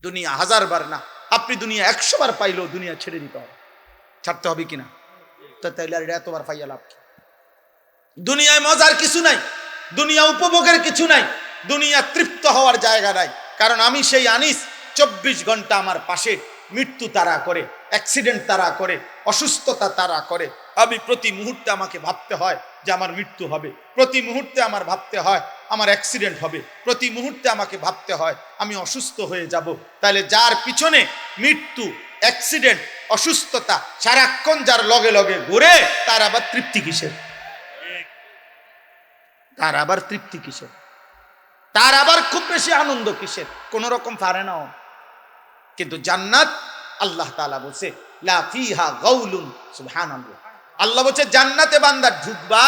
দুনিয়া 1000 বার না, আপনি দুনিয়া 100 বার পাইলেও দুনিয়া ছেড়ে দিতে হবে, ছাড়তে হবে কিনা? তো তাইলে আর এতবার পাইয়া লাভ কি? দুনিয়ায় মজার কিছু নাই, দুনিয়া উপভোগের কিছু নাই, দুনিয়া তৃপ্ত হওয়ার জায়গা নাই। কারণ আমি সেই আনিস 24 ঘন্টা আমার পাশে মৃত্যু তাড়া করে, অ্যাক্সিডেন্ট তাড়া করে, অসুস্থতা তাড়া করে। আমি প্রতি মুহূর্তে আমাকে ভাবতে হয় যে আমার মৃত্যু হবে, প্রতি মুহূর্তে আমার ভাবতে হয় আমার অ্যাক্সিডেন্ট হবে, প্রতি মুহূর্তে আমাকে ভাবতে হয় আমি অসুস্থ হয়ে যাব। তাহলে যার পিছনে মৃত্যু, অ্যাক্সিডেন্ট, অসুস্থতা সারাক্ষণ যার লগে লগে ঘুরে, তার আবার তৃপ্তি কিসের? তার আবার তৃপ্তি কিসের? তার আবার খুব বেশি আনন্দ কিসের? কোন রকম পারে না। কিন্তু জান্নাত, আল্লাহ তাআলা বলছে লা ফিহা গাউলুন, সুবহানাল্লাহ। আল্লাহ বলছে জান্নাতে বান্দা ঢুকবা,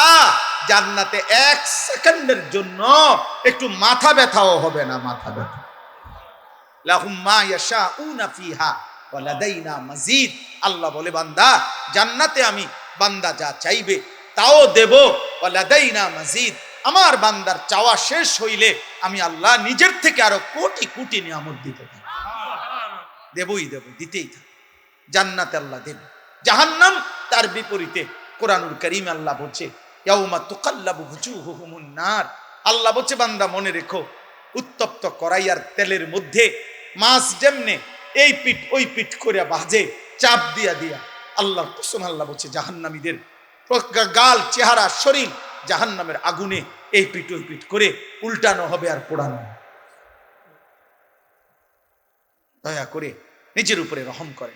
জান্নাতে 1 সেকেন্ডের জন্য একটু মাথা ব্যথাও হবে না, মাথা ব্যথা। লাহুম মা ইয়াশাউনা ফিহা ওয়া লাদাইনা মাজিদ। আল্লাহ বলে বান্দা জান্নাতে আমি বান্দা যা চাইবে তাও দেব, ওয়া লাদাইনা মাজিদ। আমার বান্দার চাওয়া শেষ হইলে আমি আল্লাহ নিজের থেকে আরো কোটি কোটি নিয়ামত দিতে থাকি, দেবই দেব, দিতেই থাকি। জান্নাতে আল্লাহ দেব। জাহান্নাম তার বিপরীতে কোরআনুল কারীমে আল্লাহ বলছে ইয়াউমা তুকাল্লাবু বুজুহুহুমুন নার। আল্লাহ বলছে বান্দা মনে রেখো, উত্তপ্ত কড়াইয়ার তেলের মধ্যে মাছ যেমনে এই পিঠ ওই পিঠ করে ভাজে, চাপ দিয়া দিয়া, আল্লাহর কসম আল্লাহ বলছে জাহান্নামীদের গাল, চেহারা, শরীর জাহান্নামের আগুনে এই পিঠ ওই পিঠ করে উল্টানো হবে আর পোড়ানো। দয়া করে নিজের উপরে রহম করে।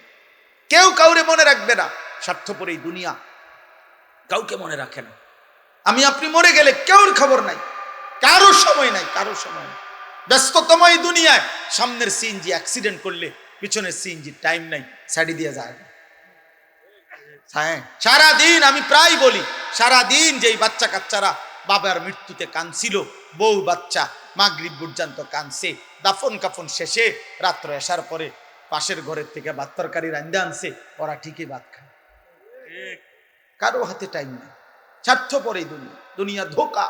কেউ কাউরে মনে রাখবে না, স্বার্থপর এই দুনিয়া কাউকে মনে রাখে না। আমি আপনি মরে গেলে কেউর খবর নাই, কারো সময় নাই, কারো সময় নাই। ব্যস্ততম এই দুনিয়ায় সামনের সিএনজি অ্যাক্সিডেন্ট করলে পিছনের সিএনজি টাইম নাই, ছাড়ি দিয়ে যায়। হ্যাঁ, সারাদিন আমি প্রায় বলি, সারাদিন যেই বাচ্চা কাচ্চারা বাবার মৃত্যুতে কাঁদছিল, বউ বাচ্চা মাগরিব পর্যন্ত কাঁদছে, দাফন কাফন শেষে রাত্র আসার পরে পাশের ঘরের থেকে ভাত তরকারি রান্ধা আনছে, ওরা ঠিকই ভাত খায়, কারো হাতে টাইম নেই। স্বার্থপর এই দুনিয়া, দুনিয়া ধোকা,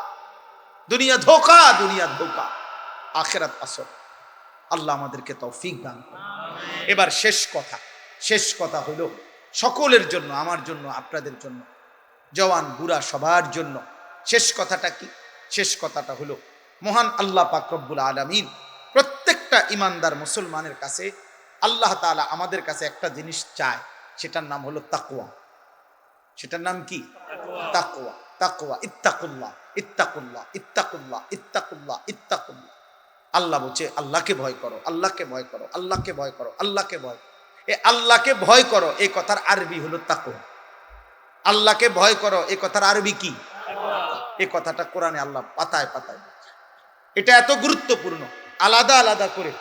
দুনিয়া ধোকা, দুনিয়া ধোকা, আখিরাত আসর। আল্লাহ আমাদেরকে তৌফিক দান করুন। এবার শেষ কথা হলো সকলের জন্য, আমার জন্য, আপনাদের জন্য, জওয়ান বুড়া সবার জন্য। শেষ কথাটা কি? শেষ কথাটা হলো মহান আল্লাহ পাক রব্বুল আলামিন প্রত্যেকটা ইমানদার মুসলমানের কাছে, আল্লাহ তাআলা আমাদের কাছে একটা জিনিস চায়, সেটার নাম হলো তাকওয়া। সেটার নাম কি? তাকওয়া। তাকওয়া, ইত্তাকুল্লাহ, ইত্তাকুল্লাহ, ইত্তাকুল্লাহ, ইত্তাকুল্লাহ, ইত্তাকুল্লাহ। আল্লাহ বলছে আল্লাহকে ভয় করো, আল্লাহকে ভয় করো, আল্লাহকে ভয় করো, আল্লাহকে ভয় করো। এই আল্লাহকে ভয় করো এই কথার আরবি হলো তাকওয়া। আল্লাহকে ভয় করো এই কথার আরবি কি? এই কথাটা কোরআনে আল্লাহ পাতায় পাতায়, এটা এত গুরুত্বপূর্ণ। আলাদা আলাদা করে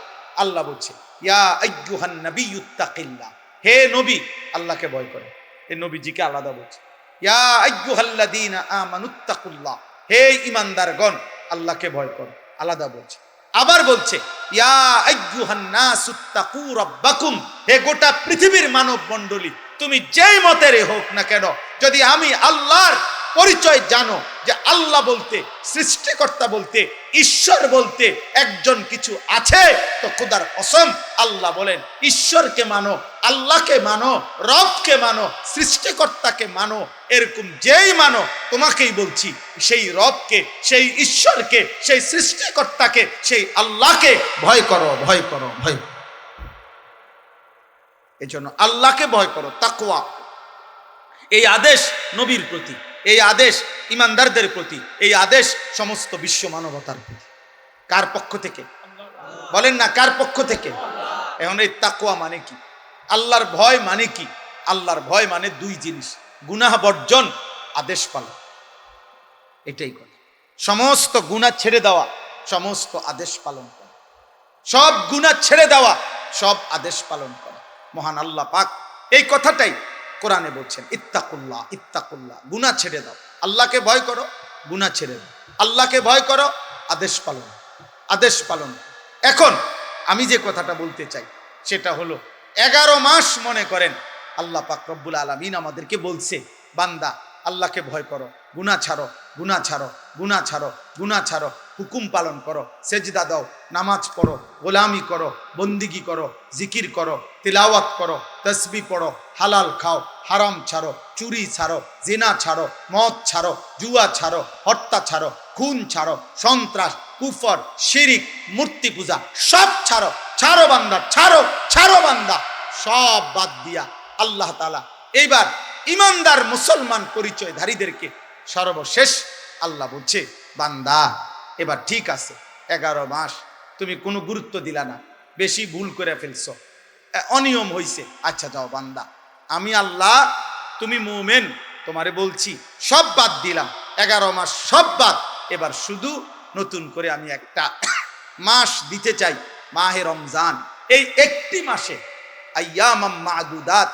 আল্লাহ বলছে ইয়া আইয়ুহান নাবিয়্যুত্তাকিল্লাহ, হে নবী আল্লাহকে ভয় করো। এই নবীজিকে আলাদা বলছে ইয়া আইয়ুহাল্লাযীনা আমানুত্তাকুল্লাহ, হে ঈমানদারগণ আল্লাহকে ভয় করো, আলাদা বলছে। আবার বলছে ইয়া আইয়ুহান নাসুত্তাকু রাব্বাকুম, হে গোটা পৃথিবীর মানব মণ্ডলী তুমি যেই মতের হোক না কেন, যদি আমি আল্লাহর পরিচয় জানো যে আল্লাহ বলতে, সৃষ্টিকর্তা বলতে, ঈশ্বর বলতে একজন কিছু আছে, তো খোদার কসম আল্লাহ বলেন ঈশ্বরকে মানো, আল্লাহকে মানো, রবকে মানো, সৃষ্টিকর্তাকে মানো। এরকম যেই মানো, তোমাকেই বলছি সেই রবকে, সেই ঈশ্বরকে, সেই সৃষ্টিকর্তাকে, সেই আল্লাহকে ভয় করো, ভয় করো, ভয় করো। এই জন্য আল্লাহকে ভয় করো, তাকওয়া। এই আদেশ নবীর প্রতি, এই আদেশ ইমানদারদের প্রতি, এই আদেশ সমস্ত বিশ্ব মানবতার প্রতি। কার পক্ষ থেকে? বলেন না, কার পক্ষ থেকে? এখন এই তাকওয়া মানে কি? আল্লাহর ভয় মানে কি? আল্লাহর ভয় মানে দুই জিনিস, গুনাহ বর্জন, আদেশ পালন। এটাই কথা। সমস্ত গুনাহ ছেড়ে দেওয়া, সমস্ত আদেশ পালন করা, সব গুনাহ ছেড়ে দেওয়া, সব আদেশ পালন করা। মহান আল্লাহ পাক এই কথাটাই কোরআনে বলছেন ইত্তাকুল্লাহ, ইত্তাকুল্লাহ, গুনাহ ছেড়ে দাও, আল্লাহকে ভয় করো, গুনাহ ছেড়ে দাও, আল্লাহকে ভয় করো, আদেশ পালন, আদেশ পালন। এখন আমি যে কথাটা বলতে চাই সেটা হলো 11 মাস মনে করেন আল্লাহ পাক রব্বুল আলামিন আমাদেরকে বলছে বান্দা আল্লাহকে ভয় করো, গুনাহ ছাড়ো, গুনাহ ছাড়ো, গুনাহ ছাড়ো, গুনাহ ছাড়ো, হুকুম পালন করো, সেজদা দাও, নামাজ পড়ো, গোলামি করো, বন্দিগি করো, জিকির করো, তিলাওয়াত করো, তসবিহ পড়ো, হালাল খাও, হারাম ছাড়ো, চুরি ছাড়ো, জিনা ছাড়ো, মদ ছাড়ো, জুয়া ছাড়ো, হত্যা ছাড়ো, খুন ছাড়ো, সন্ত্রাস, কুফর, শিরিক, মূর্তি পূজা সব ছাড়ো। ছাড়ো বান্দা, ছাড়ো, ছাড়ো বান্দা, সব বাদ দিয়া আল্লাহ তাআলা এইবার ইমানদার মুসলমান পরিচয়ধারীদেরকে সর্বশেষ আল্লাহ বলছে, বান্দা এবার ঠিক আছে, 11 মাস তুমি কোনো গুরুত্ব দিলা না, বেশি ভুল করে ফেলছো, অনিয়ম হইছে, আচ্ছা যাও বান্দা, আমি আল্লাহ, তুমি মুমিন, তোমারে বলছি সব বাদ দিলাম, 11 মাস সব বাদ, এবার শুধু নতুন করে আমি একটা মাস দিতে চাই, মাহে রমজান। এই একটি মাসে আইয়ামাম মাদুদাত,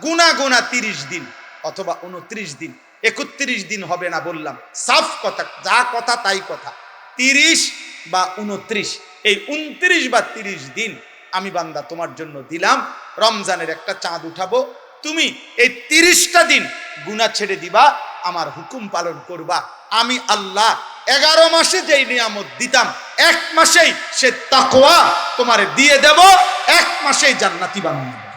গুনা গুনা 30 দিন অথবা 29 দিন, 31 দিন হবে না বললাম, সাফ কথা, যা কথা তাই কথা, 30 বা 29, এই 29 বা 30 দিন আমি বান্দা তোমার জন্য দিলাম, রমজানের একটা চাঁদ উঠাবো, তুমি এই 30টা দিন গুনাহ ছেড়ে দিবা, আমার হুকুম পালন করবা, আমি আল্লাহ 11 মাসে যেই নিয়ামত দিতাম 1 মাসেই সে তাকওয়া তোমারে দিয়ে দেব, 1 মাসেই জান্নাতি বানিয়ে দেব।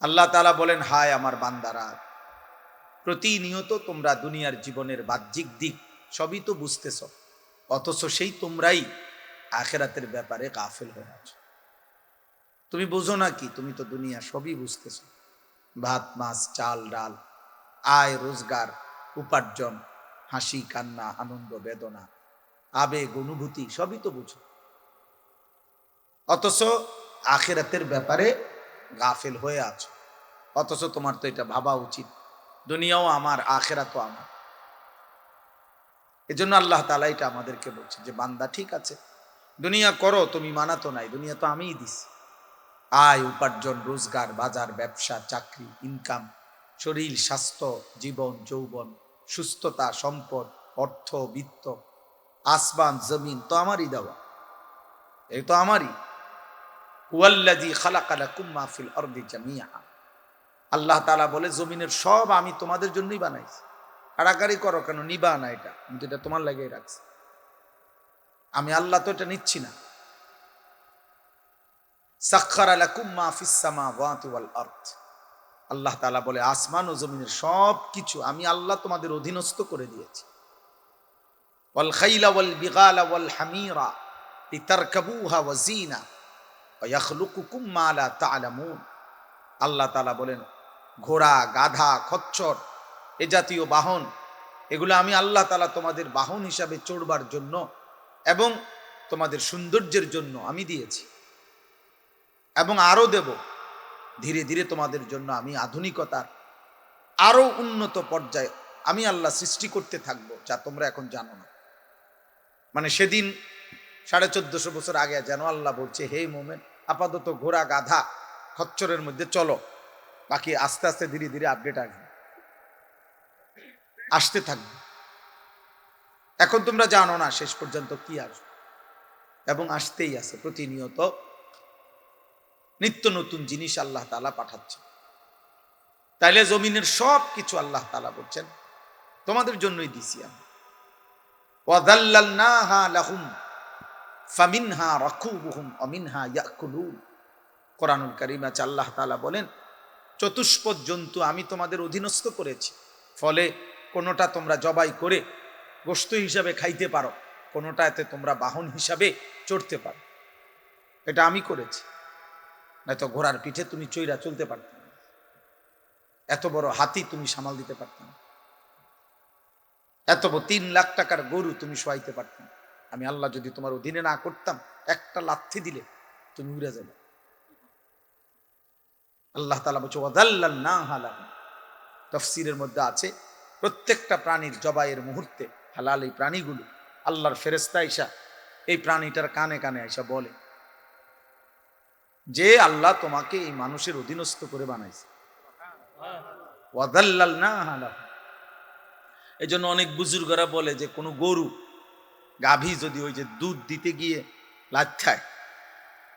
আল্লাহ তাআলা বলেন, হায় আমার বান্দারা, প্রতিনিয়ত তোমরা দুনিয়ার জীবনের বাহ্যিক দিক সবই তো বুঝতেছ, অথচ সেই তোমরাই আখিরাতের ব্যাপারে গাফেল হয়ে আছো। তুমি বুঝো না কি? তুমি তো দুনিয়া সবই বুঝতেছ, ভাত মাছ চাল ডাল, আয় রোজগার, উপার্জন, হাসি কান্না, আনন্দ বেদনা, আবেগ অনুভূতি সবই তো বুঝো, অথচ আখিরাতের ব্যাপারে গাফেল হয়ে আছো। অথচ তোমার তো এটা ভাবা উচিত, দুনিয়াও আমার, আখিরাতও আমার। এজন্য আল্লাহ তাআলা এটা আমাদেরকে বলছে যে বান্দা ঠিক আছে, দুনিয়া করো, তুমি মানা তো নাই, দুনিয়া তো আমিই দিছি, আয় উপার্জন, রোজগার, বাজার, ব্যবসা, চাকরি, ইনকাম, শরীর, স্বাস্থ্য, জীবন, যৌবন, সুস্থতা, সম্পদ, অর্থ, বিত্ত, আসমান জমিন তো আমারই দেওয়া, এই তো আমারই। হুয়াল্লাযী খালাকা লাকুম মা ফিল আরদি জামিআ, আল্লাহ তাআলা বলে জমিনের সব আমি তোমাদের জন্যই বানাইছি, কাড়াকাড়ি করো কেন, নিবা না, এটা আমি তো এটা তোমার লাগিয়ে রাখছি, আমি আল্লাহ তো এটা নিচ্ছি না। সাখখারা লাকুম মা ফিস সামাওয়াতি ওয়াল আরদ, আল্লাহ তাআলা বলে আসমান ও জমিনের সব কিছু আমি আল্লাহ তোমাদের অধীনস্থ করে দিয়েছি। ওয়াল খাইলা ওয়াল বিগালা ওয়াল হামিরা লিতারকাবুহা ওয়া জিনা ওয়া ইয়াখলুকুকুম মা লা তা'লামুন, আল্লাহ তাআলা বলেন ঘোড়া, গাধা, খচ্চর, এ জাতীয় বাহন, এগুলো আমি আল্লাহ তাআলা তোমাদের বাহন হিসাবে চড়বার জন্য এবং তোমাদের সৌন্দর্যের জন্য আমি দিয়েছি, এবং আরো দেব। ধীরে ধীরে তোমাদের জন্য আমি আধুনিকতার আরো উন্নত পর্যায়ে আমি আল্লাহ সৃষ্টি করতে থাকবো, যা তোমরা এখন জানো না। মানে সেদিন 1450 বছর আগে যেন আল্লাহ বলছে, হে মোমেন, আপাতত ঘোড়া গাধা খচ্চরের মধ্যে চলো, বাকি আস্তে আস্তে ধীরে ধীরে আপডেট আসবে, আসতে থাকবে। এখন তোমরা জানো না শেষ পর্যন্ত কি আসবে, এবং আসতেই আছে প্রতিনিয়ত নিত্য নতুন জিনিস আল্লাহ তাআলা পাঠাচ্ছে। তাইলে জমিনের সব কিছু আল্লাহ তাআলা বলছেন তোমাদের জন্যই দিছি আমি। ওয়াযাল্লালনাহা লাহুম ফামিনহা রাকুবুহুম ওয়া মিনহা ইয়াকুলুন, কোরআনুল কারীমে আছে আল্লাহ তাআলা বলেন চতুষ্পদ জন্তু আমি তোমাদের অধীনস্থ করেছি, ফলে কোনোটা তোমরা জবাই করে গোশত হিসাবে খাইতে পারো, কোনোটাতে তোমরা বাহন হিসাবে চড়তে পারো, এটা আমি করেছি। নয়তো ঘোড়ার পিঠে তুমি চইরা চলতে পারতে না, এত বড় হাতি তুমি সামাল দিতে পারতে না, এত বড় 3 লাখ টাকার গরু তুমি শোয়াইতে পারতে না। আমি আল্লাহ যদি তোমার অধীনে না করতাম, একটা লাথি দিলে তুমি উড়ে যাবে। আল্লাহ তাআলা বলছে ওয়াযাল্লালনাহা লাহুম, তাফসীরের মধ্যে আছে প্রত্যেকটা প্রাণীর জবাইয়ের মুহূর্তে হালাল এই প্রাণীগুলো আল্লাহর ফেরেশতা আইসা এই প্রাণীটার কানে কানে আইসা বলে যে আল্লাহ তোমাকে এই মানুষের অধীনস্থ করে বানাইছে। ওয়াযাল্লালনাহা লাহুম, এজন্য অনেক বুজুর্গরা বলে যে কোনো গরু গাভী যদি ওই যে দুধ দিতে গিয়ে লাথ খায়,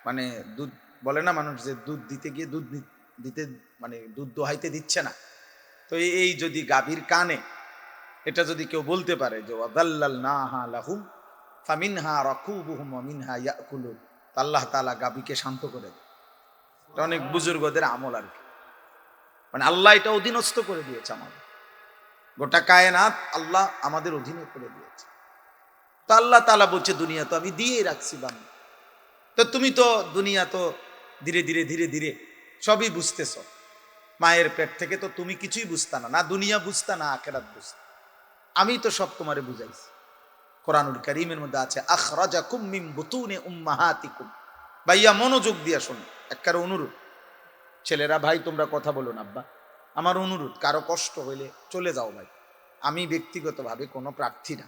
মানে দুধ বলে না মানুষ যে দুধ দিতে গিয়ে দুধ দিতে মানে দুধ দোহাইতে দিচ্ছে না, তো এই যদি গাভীর কানে এটা যদি কেউ বলতে পারে যে ওয়াদাল্লালনাহা লাহুম ফামিনহা রাকুবুহুম ওয়া মিনহা ইয়াকুলুন, আল্লাহ তাআলা গাভীকে শান্ত করে দেয়। এটা অনেক বুজুর্গদের আমল আর কি। মানে আল্লাহ এটা অধীনস্থ করে দিয়েছে আমাদের, গোটা কায়নাত আল্লাহ আমাদের অধীনে করে দিয়েছে। তো আল্লাহ তাআলা বলছে দুনিয়া তো আমি দিয়েই রাখছি বান্দা। তো তুমি তো দুনিয়া তো ধীরে ধীরে ধীরে ধীরে সবই বুঝতেছ। মায়ের পেট থেকে তো তুমি কিছুই বুঝতা না, না দুনিয়া বুঝতা না আখিরাত বুঝতা। আমি তো সব তোমারে বুঝাইছি। কোরআনুল কারীমের মধ্যে আছে আখরাজাকুম মিন বুতুনি উম্মাহাতিকুম। ভাইয়া মনোযোগ দিয়া শোনো, একবার অনুরোধ, ছেলেরা ভাই তোমরা কথা বলো না, আব্বা আমার অনুরোধ, কারো কষ্ট হইলে চলে যাও ভাই। আমি ব্যক্তিগতভাবে কোনো প্রার্থী না,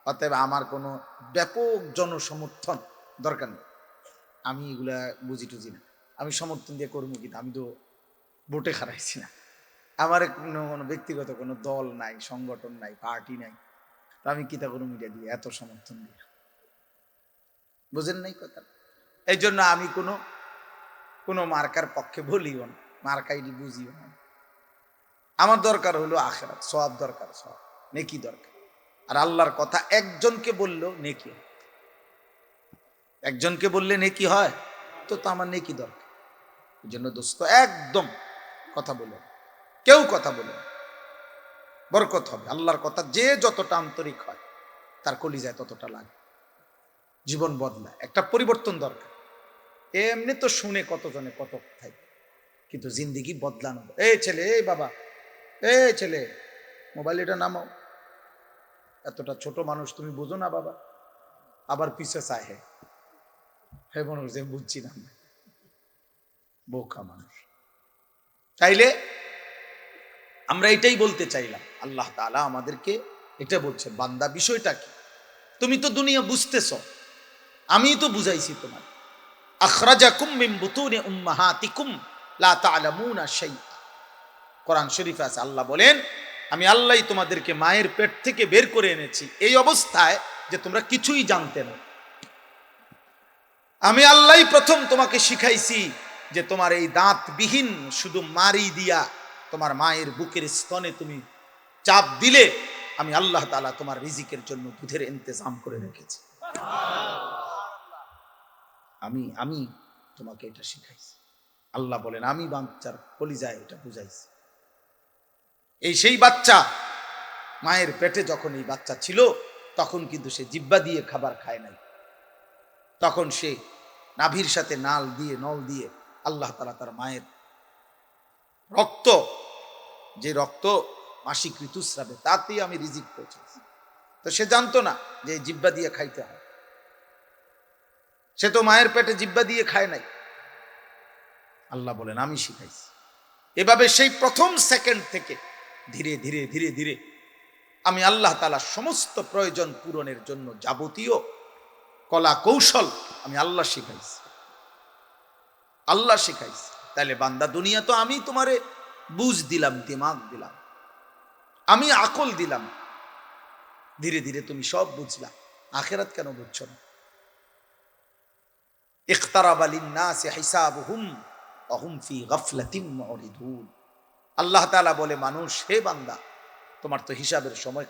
অতএব আমার কোনো ব্যাপক জনসমর্থন দরকার নেই। আমি এগুলা বুঝি টুঝি না, আমি সমর্থন দিয়ে করবো কিন্তু আমি তো ভোটে হারাইছি না। আমার কোনো ব্যক্তিগত কোনো দল নাই, সংগঠন নাই, পার্টি নাই, তো আমি কিতা করবো মিডিয়া দিয়ে এত সমর্থন দিয়ে? বুঝেন নাই কথা? এই জন্য আমি কোনো মার্কার পক্ষে বলিও না, মার্কাইডি বুঝিও না। আমার দরকার হলো আখিরাত, সওয়াব দরকার, সওয়াব নেকি দরকার। আর আল্লাহর কথা একজনকে বললেও নেকি, একজনকে বললে নেকি হয়, তো আমার নেকি দরকার। এই জন্য দোস্ত একদম কথা বলো, কেউ কথা বলো, বরকত হবে। আল্লাহর কথা যে যতটা আন্তরিক হয় তার কলিজায় ততটা লাগে, জীবন বদলায়, একটা পরিবর্তন দরকার। এমনি তো শুনে কতজনে কত কথাই, কিন্তু জিন্দিগি বদলানো। এই ছেলে, এই বাবা, এই ছেলে মোবাইল এটা নামাও, এতটা ছোট মানুষ তুমি বুঝো না বাবা, আবার পিছে চায় হে মানুষ যে বুঝছি না, বোকা মানুষ। তাইলে আমরা এটাই বলতে চাইলাম, আল্লাহ তাআলা আমাদেরকে এটা বলছেন, বান্দা বিষয়টা কি, তুমি তো দুনিয়া বুঝতেছ, আমি তো বুঝাইছি তোমার। আখরাজাকুম মিন বুতুনি উম্মাহাতিকুম লা তা'লামুনা শাইআ। কোরআন শরীফে আছে, আল্লাহ বলেন আমি আল্লাহই তোমাদেরকে মায়ের পেট থেকে বের করে এনেছি এই অবস্থায় যে তোমরা কিছুই জানতে না। আমি আল্লাহই প্রথম তোমাকে শিখাইছি যে তোমার এই দাঁতবিহীন শুধু মারি দিয়া তোমার মায়ের বুকের স্তনে তুমি চাপ দিলে আমি আল্লাহ তাআলা তোমার রিজিকের জন্য দুধের ইন্তজাম করে রেখেছি। আমি তোমাকে এটা শিখাইছি। আল্লাহ বলেন আমি বাচ্চার কলিজায় এটা বুঝাইছি। এই সেই বাচ্চা মায়ের পেটে যখন এই বাচ্চা ছিল তখন কিন্তু সে জিহ্বা দিয়ে খাবার খায় নাই, তখন সে নাভির সাথে নল দিয়ে আল্লাহ তাআলা তার মায়ের রক্ত, যে রক্ত মাসিক ঋতুস্রাবে তাতেই আমি রিজিক পৌঁছেছি। তো সে জানতো না যে জিহ্বা দিয়ে খাইতে হয়, সে তো মায়ের পেটে জিহ্বা দিয়ে খায় নাই। আল্লাহ বলেন আমি শিখাইছি। এভাবে সেই প্রথম সেকেন্ড থেকে ধীরে ধীরে ধীরে ধীরে আমি আল্লাহ তাআলা সমস্ত প্রয়োজন পূরণের জন্য যাবতীয় কলা কৌশল আমি আল্লাহ শিখাইছি, আল্লাহ শিখাইছি। তাহলে বান্দা দুনিয়া তো আমি তোমারে বুঝ দিলাম, দিমাগ দিলাম, আমি আকল দিলাম, ধীরে ধীরে তুমি সব বুঝলা, আখিরাত কেন বুঝছো না? ইখতারাবা লিন-নাসি হিসাবুহুম ওয়া হুম ফি গাফলাতিন মুরিদুন। আল্লাহ তাআলা বলে মানুষ, হে বান্দা তোমার তো হিসাবের সময়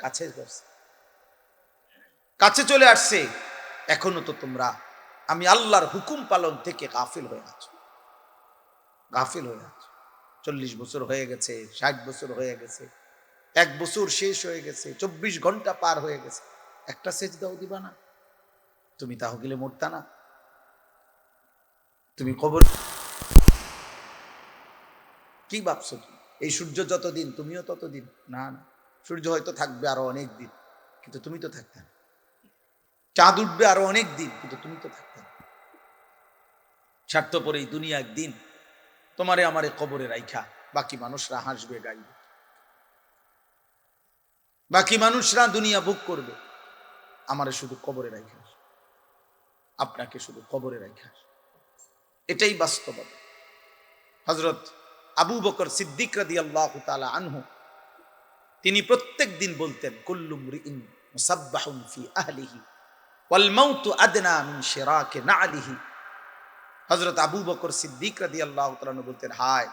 কাছে চলে আসছে, এখনো তো তোমরা আমি আল্লাহর হুকুম পালন থেকে গাফিল হয়ে আছো, গাফিল হয়ে আছো। 40 বছর হয়ে গেছে, 60 বছর হয়ে গেছে, 1 বছর শেষ হয়ে গেছে, 24 ঘন্টা পার হয়ে গেছে, একটা সেজদাও দিবা না? তুমি তাহলে মরতা না? তুমি কবর কি ভাবছো? এই সূর্য যতদিন তুমিও ততদিন? না না, সূর্য হয়তো থাকবে আরো অনেক দিন, কিন্তু তুমি তো থাকতে না। চাঁদ উঠবে আরো অনেক দিন, কিন্তু তুমি তো থাকতে না। স্বার্থপর এই দুনিয়া একদিন তোমারে আমারে কবরে রাইখা বাকি মানুষরা হাসবে গাইবে, বাকি মানুষরা দুনিয়া ভোগ করবে, আমারে শুধু কবরে রাইখা, আপনাকে শুধু কবরে রাইখা। এটাই বাস্তবতা। হযরত আবু বকর সিদ্দিক রাদিয়াল্লাহু তাআলা আনহু তিনি প্রত্যেক দিন বলতেন, কুল্লু মরিইন মুসাব্বাহুন ফি আহলিহি ওয়াল মাউতু আদনা মিন শিরাকি না'লিহি। হযরত আবু বকর সিদ্দিক রাদিয়াল্লাহু তাআলা বলতেন, হায়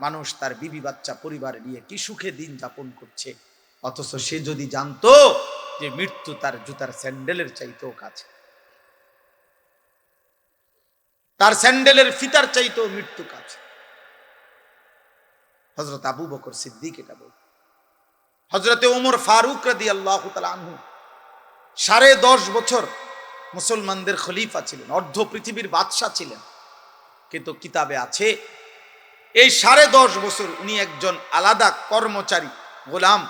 মানুষ তার বিবি বাচ্চা পরিবার নিয়ে কি সুখে দিন যাপন করছে, অথচ সে যদি জানতো যে মৃত্যু তার জুতার স্যান্ডেলের চাইতেও কাছে, তার স্যান্ডেলের ফিতার চাইতেও মৃত্যু কাছে। হযরত আবু বকর সিদ্দিক এটা বল, হযরতে ওমর ফারুক রাদিয়াল্লাহু তাআলা আনহু 10.5 বছর মুসলমানদের খলিফা ছিলেন, অর্ধ পৃথিবীর বাদশা ছিলেন। কিন্তু কিতাবে আছে এই 10.5 বছর উনি একজন আলাদা কর্মচারী, গোলাম,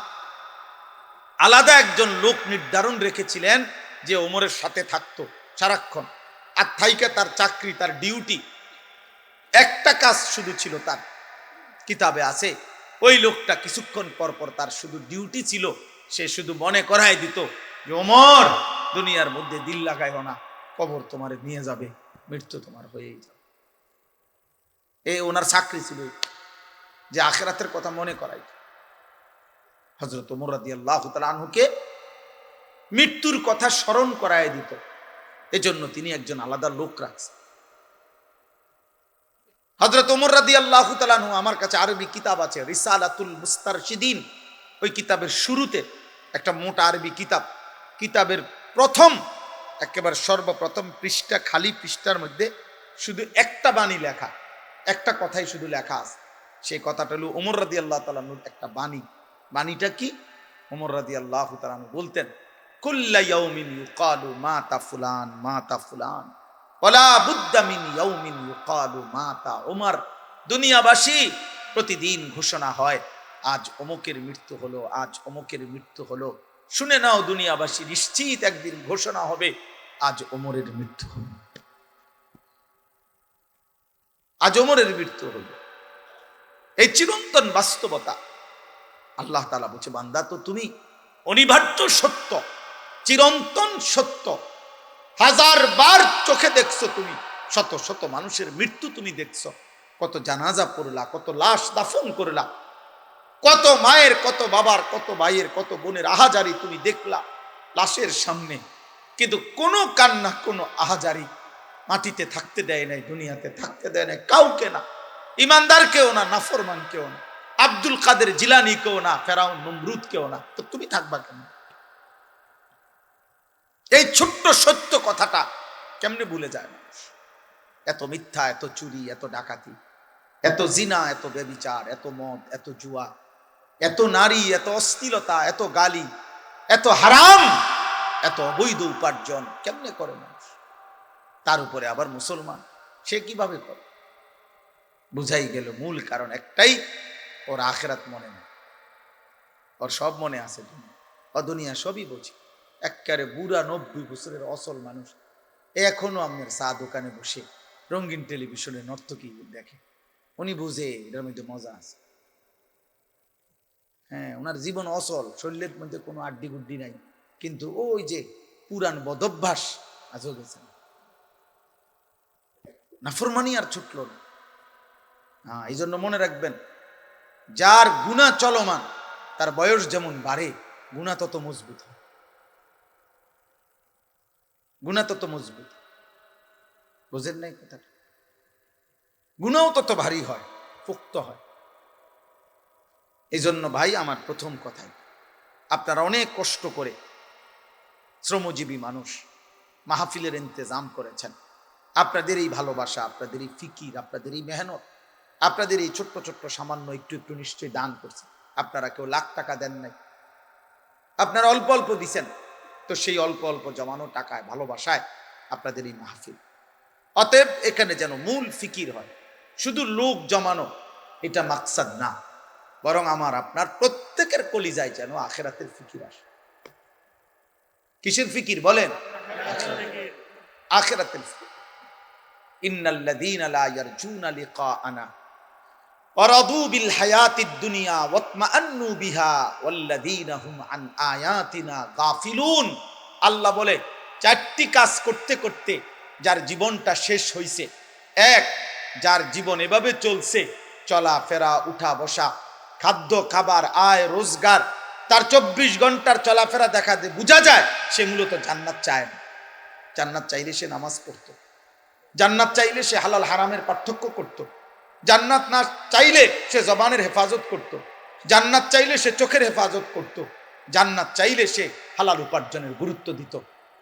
আলাদা একজন লোক নির্ধারণ রেখেছিলেন যে ওমরের সাথে থাকতো সারাক্ষণ। আর থাইকা তার চাকরি, তার ডিউটি, একটা কাজ শুধু ছিল তার। কিতাবে আছে ওই লোকটা কিছুক্ষণ পর পর তার শুধু ডিউটি ছিল, সে শুধু মনে করায় দিত যে ওমর, দুনিয়ার মধ্যে দিল লাগাইও না, কবর তোমার নিয়ে যাবে, মৃত্যু তোমার হয়েই যাবে। এই ওনার চাকরি ছিল যে আখিরাতের কথা মনে করাই। হযরত ওমর রাদিয়াল্লাহু তাআলা আনহুকে মৃত্যুর কথা স্মরণ করায় দিত, এজন্য তিনি একজন আলাদা লোক রাখছেন। হযরত ওমর রাদিয়াল্লাহু তাআলা আনহু, আমার কাছে আরবি কিতাব আছে রিসালাতুল মুস্তারশিদিন, ওই কিতাবের শুরুতে একটা মোটা আরবি কিতাব, কিতাবের প্রথম একেবারে সর্বপ্রথম পৃষ্ঠা, খালি পৃষ্ঠার মধ্যে শুধু একটা বাণী লেখা, একটা কথাই শুধু লেখা আছে। সেই কথাটা হলো ওমর রাদিয়াল্লাহু তাআলা আনহুর একটা বাণী। বাণীটা কি? ওমর রাদিয়াল্লাহু তাআলা আনহু বলতেন, কুল্লা ইয়াউমিন ইউকালু মাতা ফুলান মাতা ফুলান ওয়ালা বুদ্দা মিন ইয়াউমিন ইউকালু মাতা ওমর। দুনিয়াবাসী প্রতিদিন ঘোষণা হয় আজ অমুকের মৃত্যু হলো, আজ অমুকের মৃত্যু হলো। শুনে নাও দুনিয়াবাসী, নিশ্চিত একদিন ঘোষণা হবে আজ ওমরের মৃত্যু হলো, আজ ওমরের মৃত্যু হলো। এই চিরন্তন বাস্তবতা। আল্লাহ তাআলা বলছে, বান্দা তো তুমি অনিবার্য সত্য, চিরন্তন সত্য, 1000 বার চোখে দেখছো তুমি, শত শত মানুষের মৃত্যু তুমি দেখছো, কত জানাজা পড়লা, কত লাশ দাফন করলা, কত মায়ের, কত বাবার, কত ভাইয়ের, কত বোনের আহাজারি তুমি দেখলা লাশের সামনে। কিন্তু কোনো কান্না, কোনো আহাজারি মাটিতে থাকতে দেয় নাই, দুনিয়াতে থাকতে দেয় নাই কাউকে, না ইমানদার কেউ না, নাফরমান কেউ না, আব্দুল কাদের জিলানি কেউ না, ফেরাউন নমরুদ কেউ না। তো তুমি থাকবা কেন? এই ছোট্ট সত্য কথাটা কেমনে ভুলে যায় মানুষ? এত মিথ্যা, এত চুরি, এত ডাকাতি, এত জিনা, এত ব্যভিচার, এত মদ, এত জুয়া, এত নারী, এত অশ্লীলতা, এত গালি, এত হারাম, এত অবৈধ উপার্জন কেমনে করে মানুষ? তার উপরে আবার মুসলমান, সে কিভাবে করে? বুঝাই গেল মূল কারণ একটাই, ওর আখিরাত মনে নেই, ওর সব মনে আছে দুনিয়া, ও দুনিয়া সবই বোঝে। একেবারে বুড়া 90 বছরের অসল মানুষ এখনো আপনার চা দোকানে বসে রঙিন টেলিভিশনে নর্তকী দেখে, উনি বুঝে এটার মধ্যে মজা আছে। হ্যাঁ, ওনার জীবন অসল, শরীরের মধ্যে কোনো আড্ডি গুড্ডি নাই, কিন্তু ওই যে পুরান বদভ্যাস আজও গেছে না, নাফরমানি আর ছুটল না। হ্যাঁ, এই জন্য মনে রাখবেন, যার গুনাহ চলমান তার বয়স যেমন বাড়ে, গুনাহ তত মজবুত হয়, গুনাহ তত মজবুত। বুঝেন নাই কথাটা? গুনাহও তত ভারী হয়, পোক্ত হয়। এই জন্য ভাই আমার প্রথম কথাই, আপনারা অনেক কষ্ট করে শ্রমজীবী মানুষ মাহফিলের ইন্তেজাম করেছেন, আপনাদের এই ভালোবাসা, আপনাদের এই ফিকির, আপনাদের এই মেহনত, আপনাদের এই ছোট্ট ছোট্ট সামান্য একটু একটু নিশ্চয়ই দান করছেন। আপনারা কেউ লাখ টাকা দেন নাই, আপনারা অল্প অল্প দিছেন। তো সেই অল্প অল্প জমানো টাকায়, ভালোবাসায় আপনাদের এই মাহফিল। অতএব এখানে যেন মূল ফিকির হয়, শুধু লোক জমানো এটা মাকসাদ না, বরং আমার আপনার প্রত্যেকের কলিজায় যেন আখিরাতের ফিকির আসে। কিসের ফিকির বলেন? আখিরাতের ফিকির। ইন্নাল্লাযীনা লা ইয়ারজুনা লিকাআনা ওয়ারাদু বিল হায়াতিদ দুনিয়া ওয়াতমাআন্নু বিহা ওয়াল্লাযীনা হুম আন আয়াতিনা গাফিলুন। আল্লাহ বলে, 4টি কাজ করতে করতে যার জীবনটা শেষ হইছে। এক, যার জীবন এভাবে চলছে, চলা ফেরা, উঠা বসা, খাদ্য খাবার, আয় রোজগার, তার 24 ঘন্টার চলাফেরা দেখা যায়, বোঝা যায় সে মূলত জান্নাত চায় না। জান্নাত চাইলে সে নামাজ পড়তো, জান্নাত চাইলে সে হালাল হারামের পার্থক্য করত, জান্নাত না চাইলে সে জবানের হেফাজত করত, জান্নাত চাইলে সে চোখের হেফাজত করত, জান্নাত চাইলে সে হালাল উপার্জনের গুরুত্ব দিত।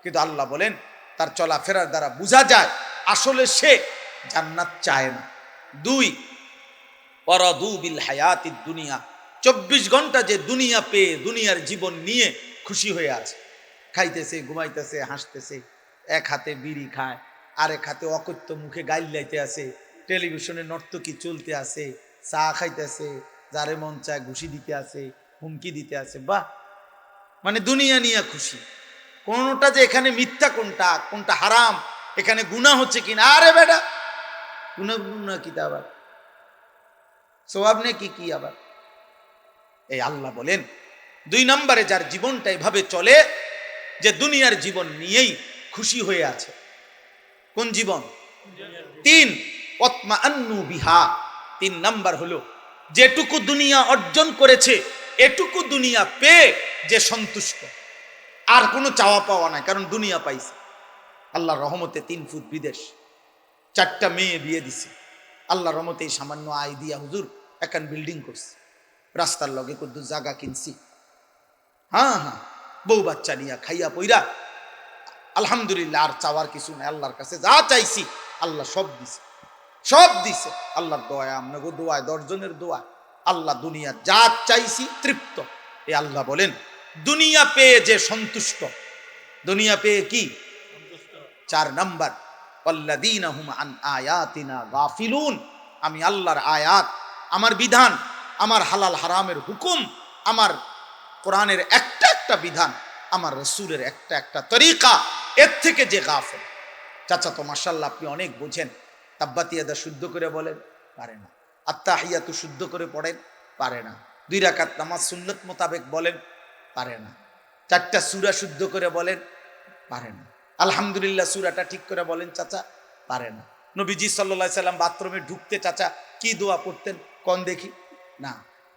কিন্তু আল্লাহ বলেন তার চলাফেরার দ্বারা বোঝা যায় আসলে সে জান্নাত চায় না। 2, ওয়ারাদু বিল হায়াতিদ দুনিয়া, 24 ঘন্টা যে দুনিয়া পেয়ে দুনিয়ার জীবন নিয়ে খুশি হয়ে আছে, খাইতেছে, ঘুমাইতেছে, হাসতেছে, এক হাতে বিড়ি খায়, আরেক হাতে অকথ্য মুখে গাইল লাইতে আছে, টেলিভিশনে নর্তকী চলতে আছে, চা খাইতেছে, যারে মন চায় ঘুষি দিতে আছে, হুমকি দিতে আছে। বাহ, মানে দুনিয়া নিয়ে খুশি। কোনটা যে এখানে মিথ্যা, কোনটা কোনটা হারাম, এখানে গুনাহ হচ্ছে কিনা, আরে বেটা গুনাহ কি আবার সওয়াব নেই কি আবার। এই আল্লাহ বলেন 2 নম্বরে যার জীবনটা এভাবে চলে যে দুনিয়ার জীবন নিয়েই খুশি হয়ে আছে। কোন জীবন? 3, ওয়াতমাআন্নু বিহা, 3 নাম্বার হলো যেটুকু দুনিয়া অর্জন করেছে এটুকু দুনিয়া পেয়ে যে সন্তুষ্ট, আর কোনো চাওয়া পাওয়া নাই, কারণ দুনিয়া পাইছে। আল্লাহর রহমতে 3 ফুট বিদেশ, 4টা মেয়ে বিয়ে দিছে। আল্লাহর রহমতে সামান্য আয় দিয়া হুজুর এখন বিল্ডিং করছে, রাস্তার লগে কত জায়গা কিনছি। হ্যাঁ, বউ বাচ্চা নিয়া খাইয়া পইরা আলহামদুলিল্লাহ, আর চাওয়ার কিছু নাই। আল্লাহর কাছে যা চাইছি আল্লাহ সব দিছে, সব দিছে। আল্লাহর দোয়া, আপনাকে দোয়া, 10 জনের দোয়া। আল্লাহ দুনিয়া যা চাইছি তৃপ্ত। এই আল্লাহ বলেন দুনিয়া পেয়ে যে সন্তুষ্ট, দুনিয়া পেয়ে কি? 4 নাম্বার, ওয়াল্লাযীনা হুম আন আয়াতিনা গাফিলুন, আমি আল্লাহর আয়াত, আমার বিধান, আমার হালাল হারামের হুকুম, আমার কোরআনের একটা একটা বিধান, আমার রাসূলের একটা একটা তরিকা, এর থেকে যে গাফিল। চাচা তো মাশাআল্লাহ আপনি অনেক বোঝেন, তাব্বাতিয়াদা শুদ্ধ করে বলেন, পারে না। আত্তাহিয়াতু শুদ্ধ করে পড়েন, পারে না। 2 রাকাত নামাজ সুন্নত মোতাবেক বলেন, পারে না। 4টা সূরা শুদ্ধ করে বলেন, পারে না। আলহামদুলিল্লাহ সূরাটা ঠিক করে বলেন চাচা, পারে না। নবীজি সাল্লাল্লাহু আলাইহি সাল্লাম বাথরুমে ঢুকতে চাচা কি দোয়া পড়তেন কোন দেখি? না।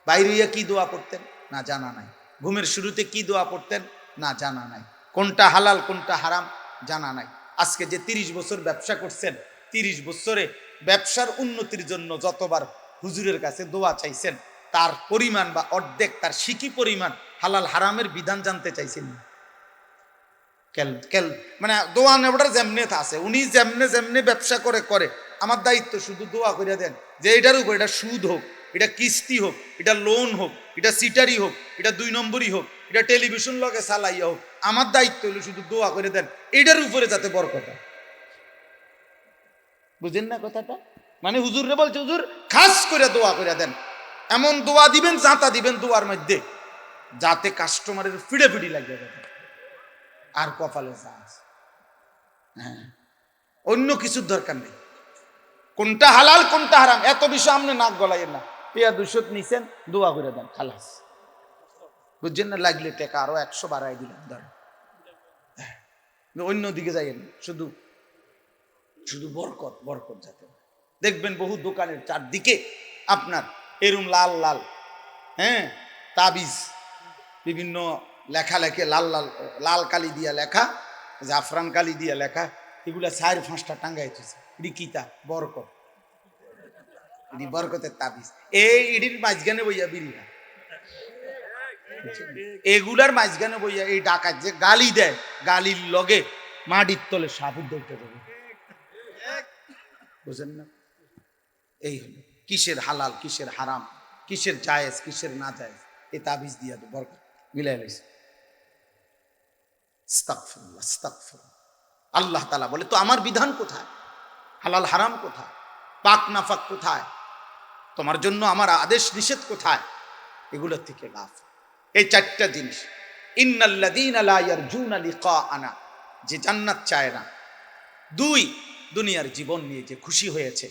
বাইরে হইয়া কি দোয়া পড়তেন? না, জানা নাই। ঘুমের শুরুতে কি দোয়া পড়তেন? না, জানা নাই। কোনটা হালাল কোনটা হারাম জানা নাই। আজকে যে 30 বছর ব্যবসা করছেন, 30 বছরে ব্যবসার উন্নতির জন্য যতবার হুজুরের কাছে দোয়া চাইছেন, তার পরিমাণ বা অর্ধেক, তার সিকি পরিমাণ হালাল হারামের বিধান জানতে চাইছেন। মানে দোয়া নেওয়ার যেমনে আছে, উনি যেমনে যেমনে ব্যবসা করে আমার দায়িত্ব শুধু দোয়া করে দেন যে এটার উপর, এটা সুদ হোক, এটা কিস্তি হোক, এটা লোন হোক, এটা সিটারি হোক, এটা 2 নম্বরই হোক, এটা টেলিভিশন লগে চালাইয়া হোক, আমার দায়িত্ব হলো শুধু দোয়া করে দেন এটার উপরে যাতে বরকত হয়। বুঝেন না কথাটা? মানে হুজুরে বলছে হুজুর খাস করে দোয়া করে দেন, এমন দোয়া দিবেন, জাঁতা দিবেন দোয়ার মধ্যে যাতে কাস্টমারের ফিড়ে ফিড়ি লাগিয়ে দেয় আর কপালে যা আছে। হ্যাঁ, অন্য কিছুর দরকার নেই। কোনটা হালাল কোনটা হারাম এত বিষয় আপনি নাক গলাইয়েন না। পেয়া 200 নিছেন, দোয়া করে দেন, খালাস। বুঝছেন না? লাগলে টাকা আরো 100 বাড়াই দিলেন, ধরেন। অন্য দিকে যাইয়েন, শুধু শুধু বরকত বরকত যাতে। দেখবেন বহু দোকানের চারদিকে আপনার এরম লাল লাল, হ্যাঁ, তাবিজ, বিভিন্ন লেখালেখি, লাল লাল লাল কালি দিয়া লেখা, জাফরান কালি দিয়া লেখা, এগুলা 4-5টা টাঙ্গাইছে। এটি কিতা? বরকত। এটি বরকতের তাবিজ। এই ইডির মাঝখানে বইয়া বিড়িরা, এগুলার মাঝখানে বইয়া এই ডাকাত যে গালি দেয়, গালির লগে মাটির তলে সাবুদ উঠে যাবে। বুঝেন না? এই হলো কিসের হালাল কিসের হারাম, কিসের জায়েজ কিসের না জায়েজ, এই তাবিজ দিয়া তো বরকত মিলাই লাইছে। আস্তাগফিরুল্লাহ, আস্তাগফিরুল্লাহ। আল্লাহ তাআলা বলে তো আমার বিধান কোথায়? হালাল হারাম কোথায়? পাক নাফাক কোথায়? তোমার জন্য আমার আদেশ নিষেধ কোথায়? এগুলোর থেকে গাফিল। এই 4টা জিনিস। ইন্নাল্লাযীনা লা ইয়ারজুনা লিকাআনা, যে জান্নাত চায় না। 2, দুনিয়ার জীবন নিয়ে যে খুশি হয়েছে।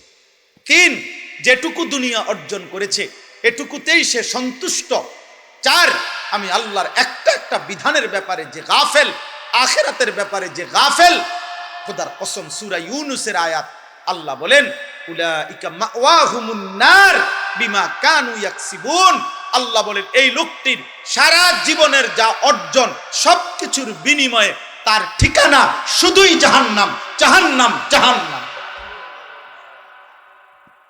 3, যেটুকু দুনিয়া অর্জন করেছে এটুকুতেই সে সন্তুষ্ট। 4, আমি আল্লাহর একটা একটা বিধানের ব্যাপারে যে গাফেল, আখিরাতের ব্যাপারে যে গাফেল। খোদার কসম, সূরা ইউনূসের আয়াত, আল্লাহ বলেন উলাইকা মাওয়াহুমুন নার বিমা কানু ইয়াকসিবুন। আল্লাহ বলেন এই লোকটির সারা জীবনের যা অর্জন সবকিছুর বিনিময়ে তার ঠিকানা শুধুই জাহান্নাম, জাহান্নাম, জাহান্নাম,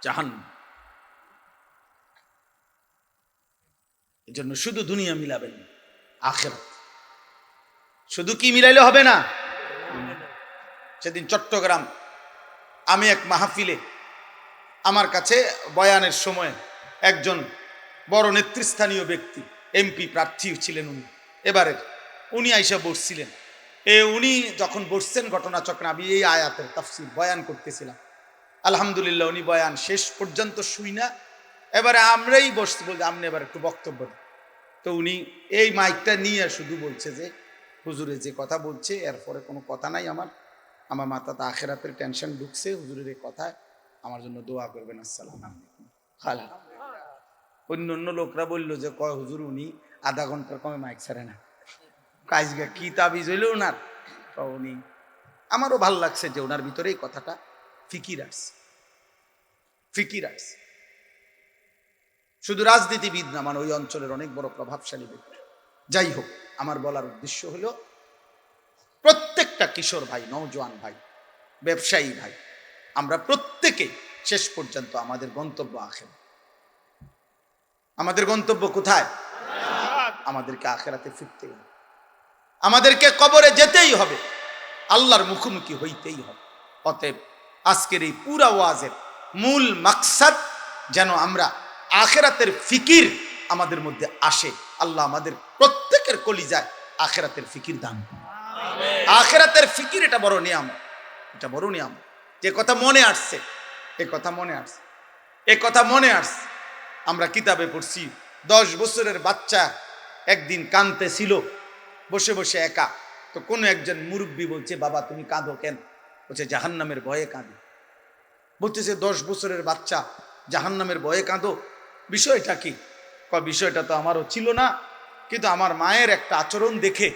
জাহান্নাম। এজন্য শুধু দুনিয়া মিলাবেন, আখিরাত। শুধু কি মিলাইলে হবে না? সেদিন চট্টগ্রাম আমি এক মাহফিলে, আমার কাছে বয়ানের সময় একজন বড় নেতৃস্থানীয় ব্যক্তি, এমপি প্রার্থী ছিলেন উনি, এবারে উনি আইসা বসছিলেন। উনি যখন বসছেন ঘটনাচক্রে আমি এই আয়াতের তাফসীর বয়ান করতেছিলাম। আলহামদুলিল্লাহ উনি বয়ান শেষ পর্যন্ত শুই না, এবারে আমরাই বসছি, বলতে আপনি এবার একটু বক্তব্য দেন। তো উনি এই মাইকটা নিয়ে শুধু বলছে যে হুজুরে যে কথা বলছে এরপরে কোনো কথা নাই, আমার মাথাতে আখিরাতের টেনশন ঢুকছে, হুজুরের এই কথায় আমার জন্য দোয়া করবেন, আসসালাম আলাইকুম। খালা অন্য অন্য লোকরা বললো যে কয় হুজুর উনি আধা ঘন্টার কমে মাইক ছাড়ে না, কাজগা কি তাবিজ হইল ওনার। উনি, আমারও ভাল লাগছে যে ওনার ভিতরে এই কথাটা ফিকির আসছে, ফিকির আসছে। শুধু রাজনীতিবিদ না, মানে ওই অঞ্চলের অনেক বড় প্রভাবশালী ব্যক্তি। যাই হোক, আমার বলার উদ্দেশ্য হলো প্রত্যেকটা কিশোর ভাই, নওজোয়ান ভাই, ব্যবসায়ী ভাই, আমরা প্রত্যেকে শেষ পর্যন্ত আমাদের গন্তব্য আখিরাত। আমাদের গন্তব্য কোথায়? আমাদেরকে আখিরাতে ফিরতেই হবে, আমাদেরকে কবরে যেতেই হবে, আল্লাহর মুখোমুখি হইতেই হবে। অতএব আজকের এই পুরা ওয়াজের মূল মাকসাদ যেন আমরা আখিরাতের ফিকির আমাদের মধ্যে আসে। আল্লাহ আমাদের প্রত্যেকের কলিজায় আখিরাতের ফিকির দান করুন। আখিরাতের ফিকির এটা বড় নিয়ামত, এটা বড় নিয়ামত। যে কথা মনে আসছে, এ কথা মনে আসছে, এ কথা মনে আসছে। আমরা কিতাবে পড়ছি 10 বছরের বাচ্চা একদিন কাঁদতেছিল বসে বসে একা। তো কোনো একজন মুরব্বী বলছে, বাবা তুমি কাঁদো কেন? বলছে জাহান্নামের ভয়ে কাঁদো। বলতেছে 10 বছরের বাচ্চা জাহান্নামের ভয়ে কাঁদো, বিষয়টা কি? বিষয়টা তো আমারও ছিল না, কিন্তু আমার মায়ের একটা আচরণ দেখে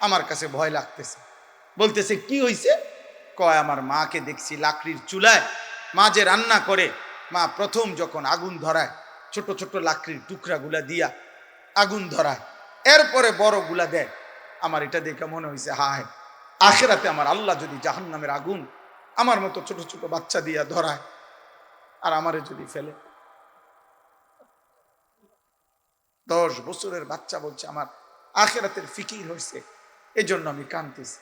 আমার কাছে ভয় লাগতেছে। বলতেছে কি হয়েছে? কয় আমার মাকে দেখছি লাকড়ির চুলায়, মা যে রান্না করে, মা প্রথম যখন আগুন ধরায় ছোট ছোট লাকড়ির টুকরাগুলা দিয়া আগুন ধরায়, এরপরে বড়গুলা দেয়। আমার এটা দেখে মনে হয়েছে হায়, আখিরাতে আমার আল্লাহ যদি জাহান্নামের আগুন আমার মতো ছোট ছোট বাচ্চা দিয়া ধরায় আর আমারে যদি ফেলে। 10 বছরের বাচ্চা বলছে আমার আখিরাতের ফিকির হয়েছে, এই জন্য আমি কাঁদতেছি।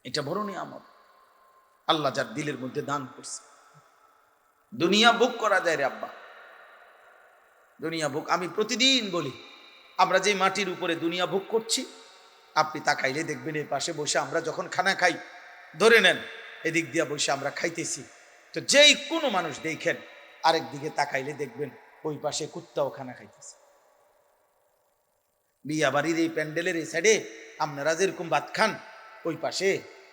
এটা বড় নিয়ামত আল্লাহ যার দিলের মধ্যে দান করছে। দুনিয়া ভোগ করা যায় রে আব্বা, দুনিয়া ভোগ। আমি প্রতিদিন বলি, আমরা যে মাটির উপরে দুনিয়া ভোগ করছি, আপনি তাকাইলে দেখবেন এই পাশে বসে আমরা যখন খানা খাই, ধরে নেন এদিক দিয়া বসে আমরা খাইতেছি, তো যেই কোনো মানুষ দেখেন আরেক দিকে তাকাইলে দেখবেন ওই পাশে কুত্তাও খানা খাইতেছে। বিয়া বাড়ির এই প্যান্ডেলের এই সাইডে আপনারা যেরকম ভাত খান, ওই পাশে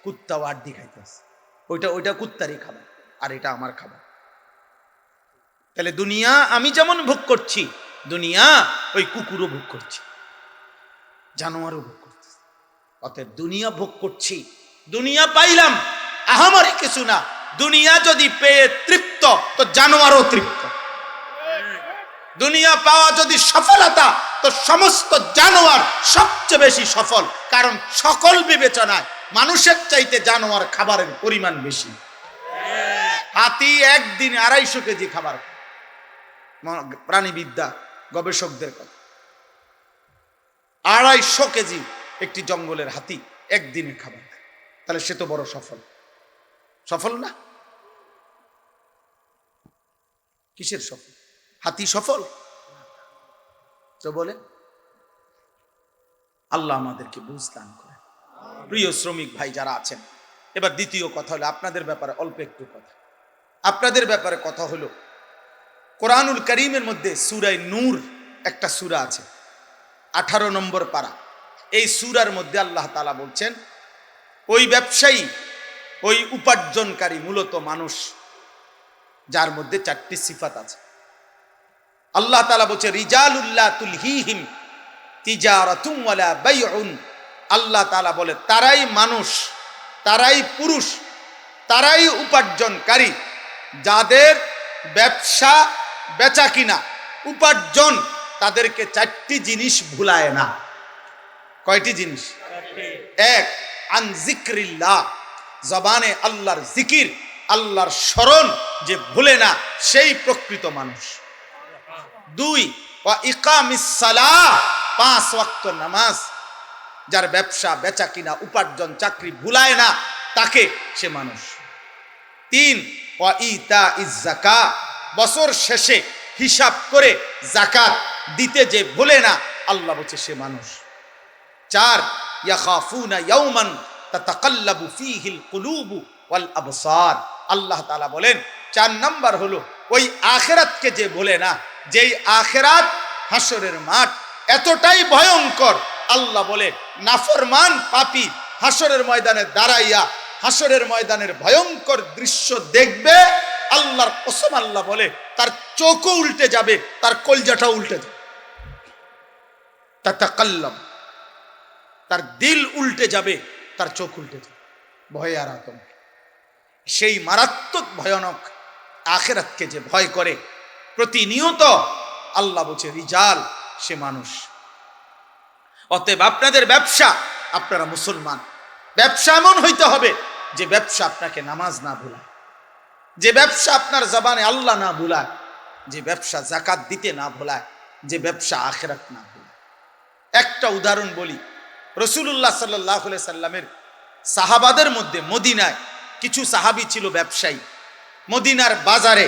কুত্তাও আড্ডি খাইতেছে। ওইটা কুত্তারই খাবার আর এটা আমার খাবার। তাহলে দুনিয়া আমি যেমন ভোগ করছি, দুনিয়া ওই কুকুরও ভোগ করছি, জানোয়ারও ভোগ করছে। অতএব দুনিয়া ভোগ করছি, দুনিয়া পাইলাম, আহামরি কিছু না। দুনিয়া যদি পেয়ে তৃপ্ত, তো জানোয়ারও তৃপ্ত। দুনিয়া পাওয়া যদি সফলতা, তো সমস্ত জানোয়ার সবচেয়ে বেশি সফল। কারণ সকল বিবেচনায় মানুষের চাইতে জানোয়ার খাবারের পরিমাণ বেশি। হাতি একদিন 250 কেজি খাবার, প্রাণীবিদ্যা গবেষকদের কথা, 250 কেজি একটি জঙ্গলের হাতি একদিনে খাবার। তাহলে সে তো বড় সফল, সফল না? কিসের সফল? হাতি সফল তো বলে? আল্লাহ আমাদেরকে বুঝ দান করে। প্রিয় শ্রমিক ভাই যারা আছেন, এবার দ্বিতীয় কথা হলো আপনাদের ব্যাপারে, অল্প একটু কথা আপনাদের ব্যাপারে কথা হলো, কোরআনুল কারীমের মধ্যে সূরা নূর একটা সূরা আছে, 18 নম্বর পারা। এই সূরার মধ্যে আল্লাহ তাআলা বলছেন, ওই ব্যবসায়ী, ওই উপার্জনকারী মূলত মানুষ যার মধ্যে 4টি সিফাত আছে। আল্লাহ তাআলা বলছে রিজালুল্লাহ তুলহিহিম তিজারাতুম ওয়ালা বাইউন। আল্লাহ তাআলা বলে তারাই মানুষ, তারাই পুরুষ, তারাই উপার্জনকারী, যাদের ব্যবসা বেচা কিনা উপার্জন তাদেরকে 4টি জিনিস ভুলায় না। কয়টি জিনিস? 1, আন যিকরিল্লাহ, জবানে আল্লাহর জিকির, আল্লাহর স্মরণ যে ভুলে না, সেই প্রকৃত মানুষ। 2, ওয়া ইকামিস সালাহ, 5 ওয়াক্ত নামাজ, যার ব্যবসা বেচা কিনা উপার্জন চাকরি ভুলায় না, তাকে সে মানুষ। 3 ওয়া ইতা ইজ যাকাত, বছর শেষে হিসাব করে যাকাত দিতে যে ভুলে না, আল্লাহ বলছে সে মানুষ। 4 ইয়াখাফুনা ইয়াওমান তাতাকাল্লাবু ফীহিল কুলুবু ওয়াল আবসার, আল্লাহ তাআলা বলেন 4 নাম্বার হলো ওই আখিরাতকে যে ভুলে না, যেই আখিরাত হাসরের মাঠ এতটাই ভয়ঙ্কর, আল্লাহ বলে নাফরমান পাপী হাসরের ময়দানে দাঁড়াইয়া হাসরের ময়দানের ভয়ঙ্কর দৃশ্য দেখবে, আল্লাহর কসম আল্লাহ বলে তার চোখও উল্টে যাবে, তার কলজাটাও উল্টে যাবে। তাতাকাল্লাম, তার দিল উল্টে যাবে, তার চোখ উল্টে যাবে ভয়ে আর আতঙ্কে। সেই মারাত্মক ভয়ানক আখিরাতকে যে ভয় করে প্রতিনিয়ত, আল্লাহ বলছে রিজাল, সে মানুষ। অতএব আপনাদের ব্যবসা, আপনারা মুসলমান, ব্যবসা এমন হইতে হবে যে ব্যবসা আপনাকে নামাজ না ভুলায়, যে ব্যবসা আপনার জবানে আল্লাহ না ভুলায়, যে ব্যবসা যাকাত দিতে না ভুলায়, যে ব্যবসা আখিরাত না ভুলায়। একটা উদাহরণ বলি, রাসূলুল্লাহ সাল্লাল্লাহু আলাইহি সাল্লামের সাহাবাদের মধ্যে মদিনায় কিছু সাহাবী ছিল ব্যবসায়ী, মদিনার বাজারে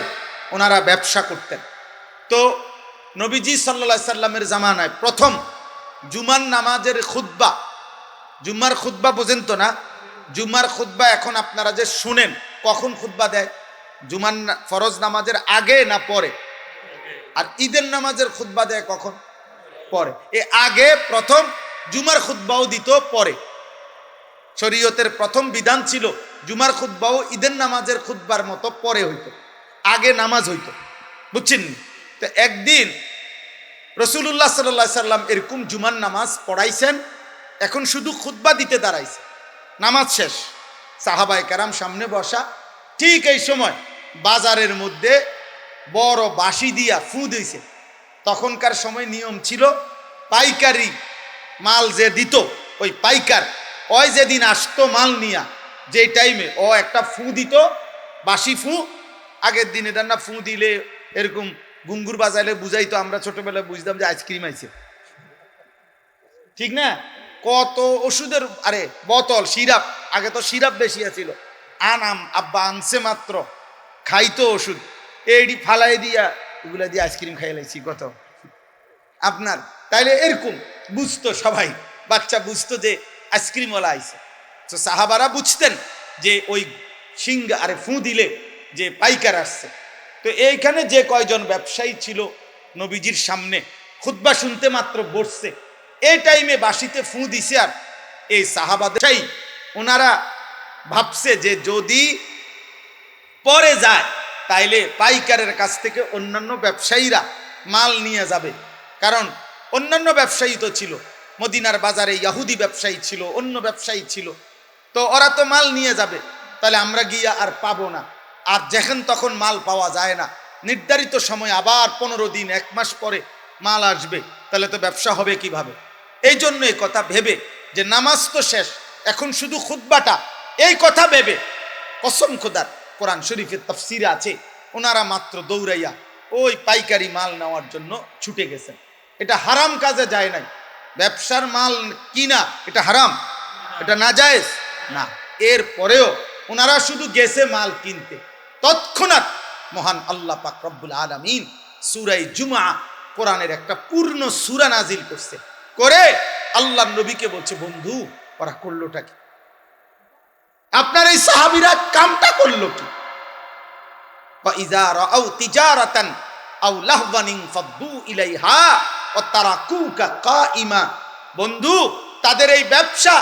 ওনারা ব্যবসা করতেন। তো নবীজি সাল্লাল্লাহু আলাইহি সাল্লামের জামানায় প্রথম জুমার নামাজের খুতবা, জুমার খুতবা বোঝেন তো না? জুমার খুতবা এখন আপনারা যে শুনেন, কখন খুতবা দেয়? জুমার ফরজ নামাজের আগে না পরে? আর ঈদের নামাজের খুতবা দেয় কখন? পরে। এ আগে প্রথম জুমার খুতবাও দিত, পরে। শরীয়তের প্রথম বিধান ছিল জুমার খুতবাও ঈদের নামাজের খুতবার মতো পরে হইতো, আগে নামাজ হইতো, বুঝছেন? তো একদিন রাসূলুল্লাহ সাল্লাল্লাহু আলাইহি সাল্লাম এরকম জুমার নামাজ পড়াইছেন, এখন শুধু খুতবা দিতে দাঁড়াইছে, নামাজ শেষ, সাহাবায়ে কেরাম সামনে বসা। ঠিক এই সময় বাজারের মধ্যে বড় বাঁশি দিয়া ফু দিয়েছে। তখনকার সময় নিয়ম ছিল পাইকারি মাল যে দিত, ওই পাইকার ওই যেদিন আসতো মাল নিয়া, যে টাইমে ও একটা ফু দিত, বাঁশি ফু। আগের দিন এটা না ফু দিলে এরকম গুঙ্গুর বাজাইলে বুঝাইতো, আমরা ছোটবেলায় বুঝতাম যে আইসক্রিম আইছে, ঠিক না? কত ওষুধের আরে বোতল, সিরাপ, আগে তো সিরাপ বেশি আছিল, আনাম আব্বা আনছে মাত্র, খাইতো ওষুধ, এইডি ফালাই দিয়া এগুলা দিয়ে আইসক্রিম খাই লাইছি কত আপনার। তাইলে এরকম বুঝতো সবাই, বাচ্চা বুঝতো যে আইসক্রিমওয়ালা আইছে। তো সাহাবারা বুঝতেন যে ওই সিংহা আরে ফু দিলে যে পাইকার আসছে। তো এইখানে যে কয়জন ব্যবসায়ী ছিল নবীজির সামনে খুতবা শুনতে মাত্র বসছে, এই টাইমে বাঁশিতে ফু দিছে। আর এই সাহাবাদের ওনারা ভাবছে যে যদি পরে যায় তাইলে পাইকারের কাছ থেকে অন্যান্য ব্যবসায়ীরা মাল নিয়ে যাবে, কারণ অন্যান্য ব্যবসায়ী তো ছিল মদিনার বাজারে, ইহুদি ব্যবসায়ী ছিল, অন্য ব্যবসায়ী ছিল, তো ওরা তো মাল নিয়ে যাবে, তাহলে আমরা গিয়া আর পাবো না। আর যখন তখন মাল পাওয়া যায় না, নির্ধারিত সময় আবার 15 দিন 1 মাস পরে মাল আসবে, তাহলে তো ব্যবসা হবে কিভাবে? এই জন্য এই কথা ভেবে যে নামাজ তো শেষ, এখন শুধু খুতবাটা, এই কথা ভেবে কসম খোদার কোরআন শরীফের তাফসিরে আছে, ওনারা মাত্র দৌড়াইয়া ওই পাইকারি মাল নেওয়ার জন্য ছুটে গেছেন। এটা হারাম কাজে যায় নাই, ব্যবসার মাল কিনা এটা হারাম, এটা নাজায়েজ না। এর পরেও ওনারা শুধু গেছে মাল কিনতে, তৎক্ষণাৎ মহান আল্লাহ পাক রব্বুল আলামিন সূরা জুমআ, কোরআনের একটা পূর্ণ সূরা নাজিল করছে, করে আল্লাহর নবীকে বলছে, বন্ধু ওরা করলোটা কি? আপনার এই সাহাবীরা কামটা করলো কি? ইযা রাআউ তিজারাতান আও লাহওয়ান ফাদু ইলাইহা ওয়া তারাকুকা কাইমা। বন্ধু, তাদের এই ব্যবসা,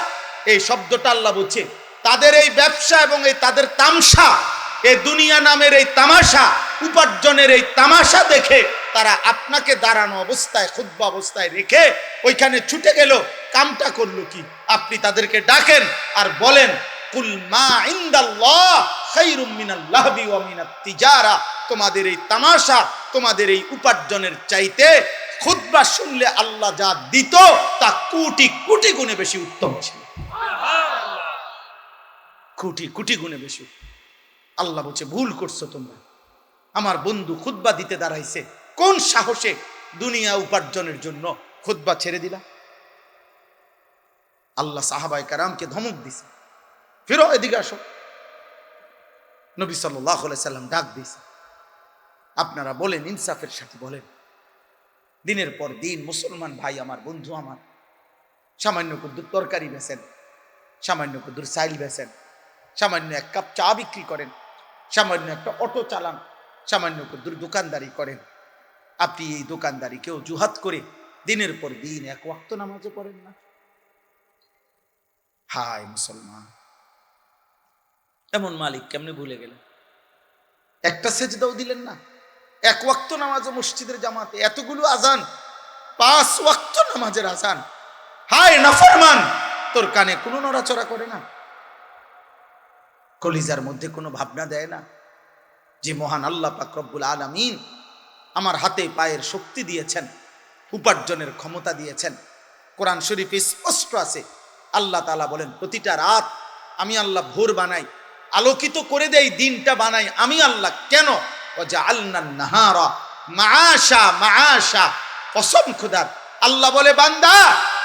এই শব্দটা আল্লাহ বলছে, তাদের এই ব্যবসা এবং এই তাদের তামসা, এই দুনিয়া নামের এই তামাশা, উপার্জনের এই তামাশা দেখে তারা আপনাকে দাঁড়ানো অবস্থায়, খুতবা অবস্থায় রেখে ওইখানে ছুটে গেল। কামটা করলো কি? আপনি তাদেরকে ডাকেন আর বলেন, কুল মা ইনদাল্লাহ খায়রুম মিনাল লাহবি ওয়া মিনাত তিজারা। তোমাদের এই তামাশা, তোমাদের এই উপার্জনের চাইতে খুতবা শুনলে আল্লাহ যা দিত তা কোটি কোটি গুণে বেশি উত্তম ছিল, কোটি কোটি গুণে বেশি। আল্লাহ বলছে, ভুল করছো তোমরা। আমার বন্ধু খুতবা দিতে দাঁড়াইছে, কোন সাহসে দুনিয়া উপার্জনের জন্য খুতবা ছেড়ে দিলা। আল্লাহ সাহাবায়ে কেরামকে ধমক দিছে, ফিরো, এদিকে আসো। নবী সাল্লাল্লাহু আলাইহি সাল্লাম ডাক দিছে, আপনারা বলেন, ইনসাফের সাথে বলেন। দিনের পর দিন মুসলমান ভাই আমার, বন্ধু আমার, সামান্য কুদ্দুর তরকারি বেচেন, সামান্য কুদ্দুর চাইল বেচেন, সামান্য এক কাপ চা বিক্রি করেন, সামান্য একটা অটো চালান, সামান্য কুদ্দুর দোকানদারি করেন। আপনি এই দোকানদারি কেউ জুহাত করে দিনের পর দিন এক ওয়াক্ত নামাজও পড়েন না। হায় মুসলমান, এমন মালিক কেমনে ভুলে গেলেন? একটা সেজদাও দিলেন না, এক ওয়াক্ত নামাজ মসজিদের জামাতে, এতগুলো আজান, 5 ওয়াক্ত নামাজের আজান। হায় নাফরমান, তোর কানে কোনো নড়াচড়া করে না, কলিজার মধ্যে কোনো ভাবনা দেয় না যে মহান আল্লাহ পাক রব্বুল আলামিন আমার হাতে পায়ের শক্তি দিয়েছেন, উপার্জনের ক্ষমতা দিয়েছেন। কোরআন শরীফে স্পষ্ট আছে, আল্লাহ তাআলা বলেন, প্রতিটা রাত আমি আল্লাহ ভোর বানাই, আলোকিত করে দেই, দিনটা বানাই আমি আল্লাহ। কেন? ওয়াজআলনান নাহারা মাআশা, মাআশা, কসম খোদার। আল্লাহ বলে, বান্দা,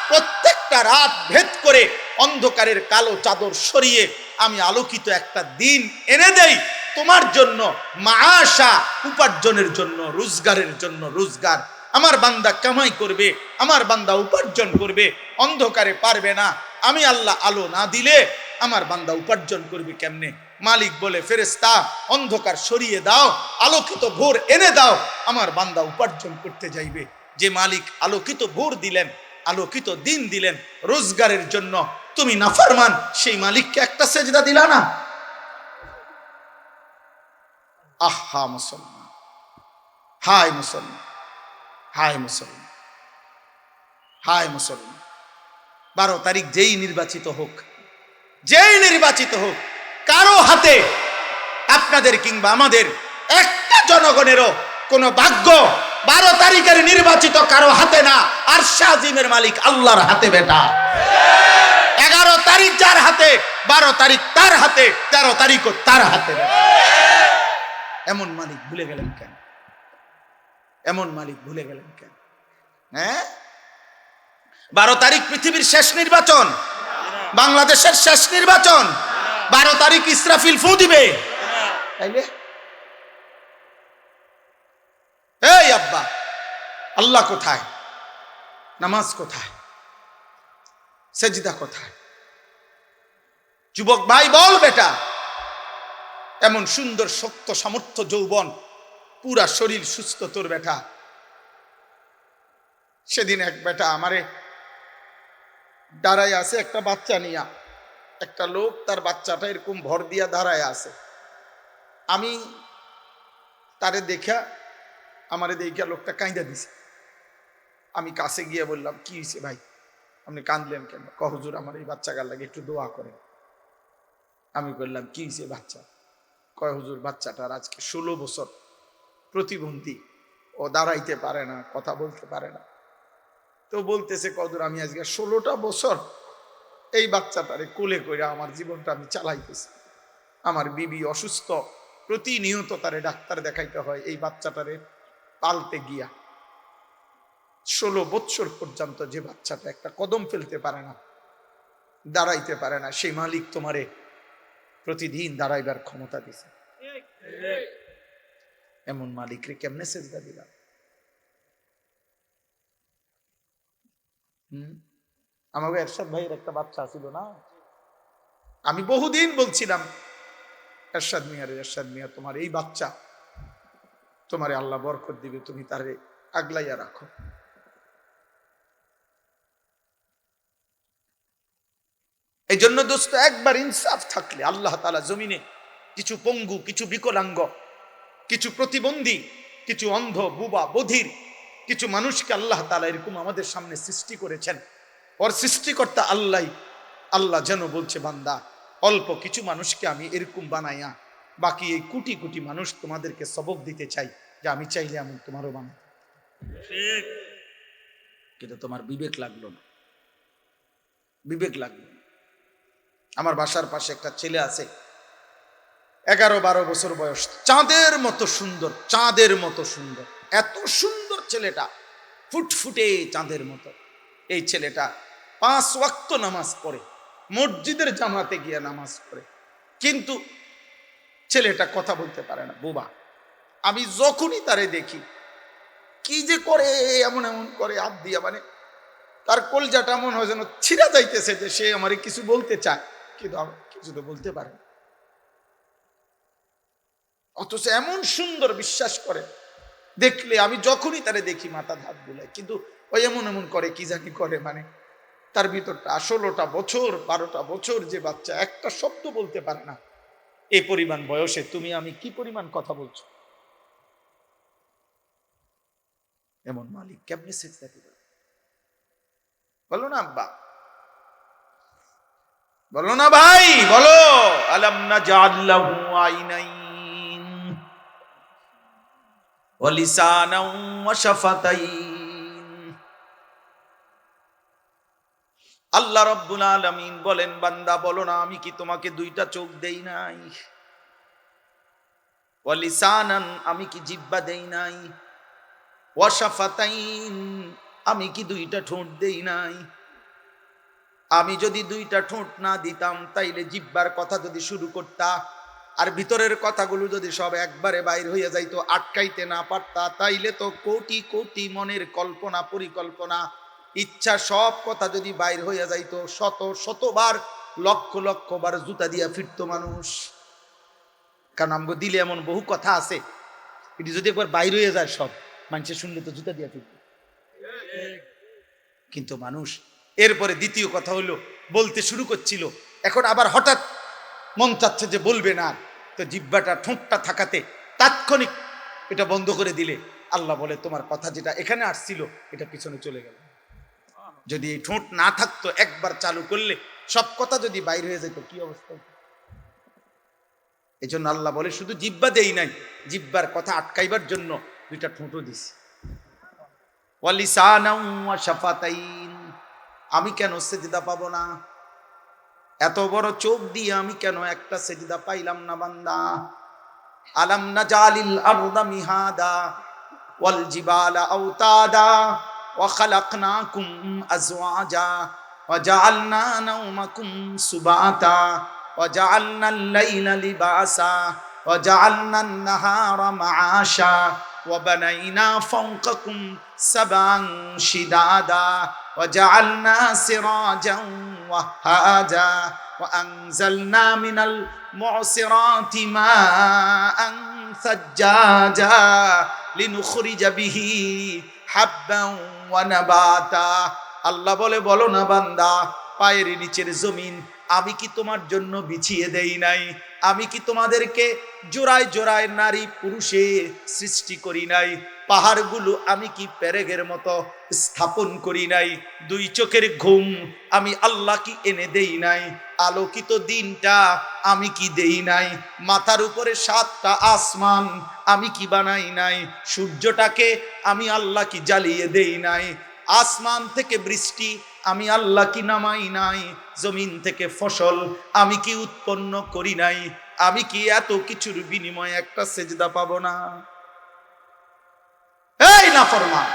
প্রত্যেকটা রাত ভেদ করে অন্ধকারের কালো চাদর সরিয়ে আমি আলোকিত একটা দিন এনে দেই তোমার জন্য, মাআশা, উপার্জনের জন্য, রোজগারের জন্য রোজগার। আমার বান্দা কামাই করবে, আমার বান্দা উপার্জন করবে, অন্ধকারে পারবে না। আমি আল্লাহ আলো না দিলে আমার বান্দা উপার্জন করবে কেমনে? মালিক বলে, ফেরেশতা অন্ধকার সরিয়ে দাও, আলোকিত ভোর এনে দাও, আমার বান্দা উপার্জন করতে যাইবে। যে মালিক আলোকিত ভোর দিলেন, আলোকিত দিন দিলেন রোজগারের জন্য, তুমি নাফরমান, সেই মালিককে একটা সেজদা দিলা না। আহা মুসলমান, হায় মুসলমান, হায় মুসলমান, হায় মুসলমান। 12 তারিখ যেই নির্বাচিত হোক, যেই নির্বাচিত হোক, কারো হাতে, আপনাদের কিংবা আমাদের একটা জনগণেরও কোনো ভাগ্য 12 তারিখের নির্বাচিত কারো হাতে না, আরশ আজিমের মালিক আল্লাহর হাতে বেটা। 11 তারিখ যার হাতে, 12 তারিখ তার হাতে, 13 তারিখও তার হাতে। এমন মালিক ভুলে গেলেন কেন? এমন মালিক ভুলে গেলেন কেন? হ্যাঁ, 12 তারিখ পৃথিবীর শেষ নির্বাচন, বাংলাদেশের শেষ নির্বাচন। 12 তারিখ ইসরাফিল ফু দিবে, তাইলে এই আব্বা, আল্লাহ কোথায়? নামাজ কোথায়? সেজদা কোথায়? যুবক ভাই বল বেটা, এমন সুন্দর শক্ত সামর্থ্য যৌবন, পুরা শরীর সুস্থ তোর বেটা। সেদিন এক বেটা আমারে দাঁড়ায় আছে, একটা বাচ্চা নিয়া, একটা লোক তার বাচ্চাটা এরকম ভর দিয়া দাঁড়ায় আছে। আমি তারে দেখা, আমারে দেখা লোকটা কাঁদা দিছে। আমি কাছে গিয়ে বললাম, কি হয়েছে ভাই, আপনি কাঁদলেন কেন? হুজুর, আমার এই বাচ্চাটার লাগে একটু দোয়া করেন। আমি বললাম, কি হয়েছে বাচ্চা? হুজুর, বাচ্চাটার আজকে 16 বছর, প্রতিবন্ধী, ও দাঁড়াইতে পারে না, কথা বলতে পারে না। তো বলতেছে, হুজুর, আমি আজকে 16টা বছর এই বাচ্চাটারে কোলে করে আমার জীবনটা আমি চালাইতেছি। আমার বিবি অসুস্থ, প্রতিনিয়ত তারে ডাক্তার দেখাইতে হয় এই বাচ্চাটারে পালতে গিয়া। 16 বছর পর্যন্ত যে বাচ্চাটা একটা কদম ফেলতে পারে না, দাঁড়াইতে পারে না, সেই মালিক তোমারে প্রতিদিন দাঁড়াইবার ক্ষমতা দিছে। এমন মালিকরে কেমনে সেজদা দিলাম? আমাকে এরশাদ ভাইয়ের একটা বাচ্চা ছিল না, আমি বহুদিন বলছিলাম, এরশাদ মিয়া, তোমার এই বাচ্চা, তোমারে আল্লাহ বরকত দিবে, তুমি তারে আগলাইয়া রাখো। এই জন্য দোস্ত, একবার ইনসাফ থাকলে আল্লাহ তাআলা জমিনে কিছু পঙ্গু, কিছু বিকলাঙ্গ, কিছু প্রতিবন্ধী, কিছু অন্ধ, বুবা, বধির কিছু মানুষকে আল্লাহ তাআলা এরকম আমাদের সামনে সৃষ্টি করেছেন। ওর সৃষ্টিকর্তা আল্লাহ যেন বলছে, বান্দা, অল্প কিছু মানুষকে আমি এরকম বানাইয়া বাকি এই কোটি কোটি মানুষ তোমাদেরকে সবক দিতে চাই যে আমি চাইলে এমন তোমারও বানাই। কিন্তু তোমার বিবেক লাগলো না, বিবেক লাগলো না। আমার বাসার পাশে একটা ছেলে আছে, 11-12 বছর বয়স, চাঁদের মতো সুন্দর, চাঁদের মতো সুন্দর, এত সুন্দর ছেলেটা। ফুটফুটে চাঁদের মতো। এই ছেলেটা 5 ওয়াক্ত নামাজ পড়ে, মসজিদের জামাতে গিয়ে নামাজ পড়ে, কিন্তু ছেলেটা কথা বলতে পারে না, বোবা। আমি যখনই তারে দেখি কি যে করে, এমন এমন করে হাত দিয়া, মানে তার কলজাটা এমন হয় যেন ছিঁড়া যাইতেছে, যে সে আমারে কিছু বলতে চায় কিন্তু কিছু তো বলতে পারে না। অথচ এমন সুন্দর বিশ্বাস করে, দেখলে আমি যখনই তারে দেখি মাথা হাত বুলাই, কিন্তু ওই এমন এমন করে, কি জানি করে, মানে তার ভিতরটা 16টা বছর 12টা বছর যে বাচ্চা একটা শব্দ বলতে পারে না, এই পরিমাণ বয়সে তুমি আমি কি পরিমাণ কথা বলছো। এমন মালিক কেমনে সেজদা দিবে? বলো না আব্বা, বলো না ভাই, বলো। আলাম নাজআল্লাহু আইনাইন ওয়া লিসানাও ওয়া শাফাতাইন। আল্লাহ রাব্বুল আলামিন বলেন, বান্দা বলো না, আমি কি তোমাকে 2টা চোখ দেই নাই? ওয়া লিসানান, আমি কি জিহ্বা দেই নাই? ওয়া শাফাতাইন, আমি কি 2টা ঠোঁট দেই নাই? আমি যদি 2টা ঠোঁট না দিতাম, তাইলে জিহ্বার কথা যদি শুরু করতা, আর ভিতরের কথাগুলো যদি সব একবারে বাইর হইয়া যাইতো, আটকাইতে না পারতা, তাইলে তো কোটি কোটি মনের কল্পনা পরিকল্পনা ইচ্ছা সব কথা যদি বাইর হইয়া যাইতো, শত শতবার লক্ষ লক্ষ বার জুতা দিয়া ফিরতো মানুষ। কারণ আমগো দিলে এমন বহু কথা আছে, এটি যদি একবার বাইর হইয়া যায় সব, মানুষের শুনলে তো জুতা দিয়া ফিরতো। কিন্তু মানুষ এরপরে দ্বিতীয় কথা হলো, বলতে শুরু করছিল, এখন আবার হঠাৎ মন চাচ্ছে যে বলবে না, তো জিহ্বাটা ঠোঁটটা থাকাতে তাৎক্ষণিক এটা বন্ধ করে দিলে আল্লাহ বলে, তোমার কথা যেটা এখানে আসছিল এটা পিছনে চলে গেল। যদি এই ঠোঁট না থাকতো, একবার চালু করলে সব কথা যদি বাইরে হয়ে যেত, কি অবস্থা হতো? এই জন্য আল্লাহ বলে, শুধু জিহ্বা দেই নাই, জিহ্বার কথা আটকাইবার জন্য 2টা ঠোঁটও দিছি। ওয়া লিসানাও ওয়া শাফাতাইন, আমি কেন সেজদা পাবো না? এত বড় চোখ দিয়ে আমি কেন একটা সেজদা পাইলাম না বান্দা? আলাম নাজালিল আরদা মিহাদা ওয়াল জিবালা আওতাদা ওয়া খালাকনাকুম আজওয়াজা ওয়া জাআলনা নাওমাকুম সুবাতা ওয়া জাআলনাল লাইলা লিবাসা ওয়া জাআলনান নাহারা মাআশা ওয়া বানাইনা ফাওকাকুম সাবান শিদাদা ওয়া জাআলনা সিরাজান ওয়াহাজা وأنزلنا من المعصرات ماء ثجاجا لنخرج به حبا ونباتا। আল্লাহ বলে, বলো না বান্দা, পায়ের নিচের জমিন আমি কি তোমার জন্য বিছিয়ে দেই নাই? আমি কি তোমাদেরকে জোড়ায় জোড়ায় নারী পুরুষে সৃষ্টি করি নাই? পাহাড়গুলো আমি কি পেরেকের মতো স্থাপন করি নাই? 2 চোখের ঘুম আমি আল্লাহ কি এনে দেই নাই? আলোকিত দিনটা আমি কি দেই নাই? মাথার উপরে 7টা আসমান আমি কি বানাই নাই? সূর্যটাকে আমি আল্লাহ কি জ্বালিয়ে দেই নাই? আসমান থেকে বৃষ্টি আমি আল্লাহ কি নামাই নাই? জমিন থেকে ফসল আমি কি উৎপন্ন করি নাই? আমি কি এত কিছুর বিনিময়ে একটা সেজদা পাবো না? এই নাফরমান,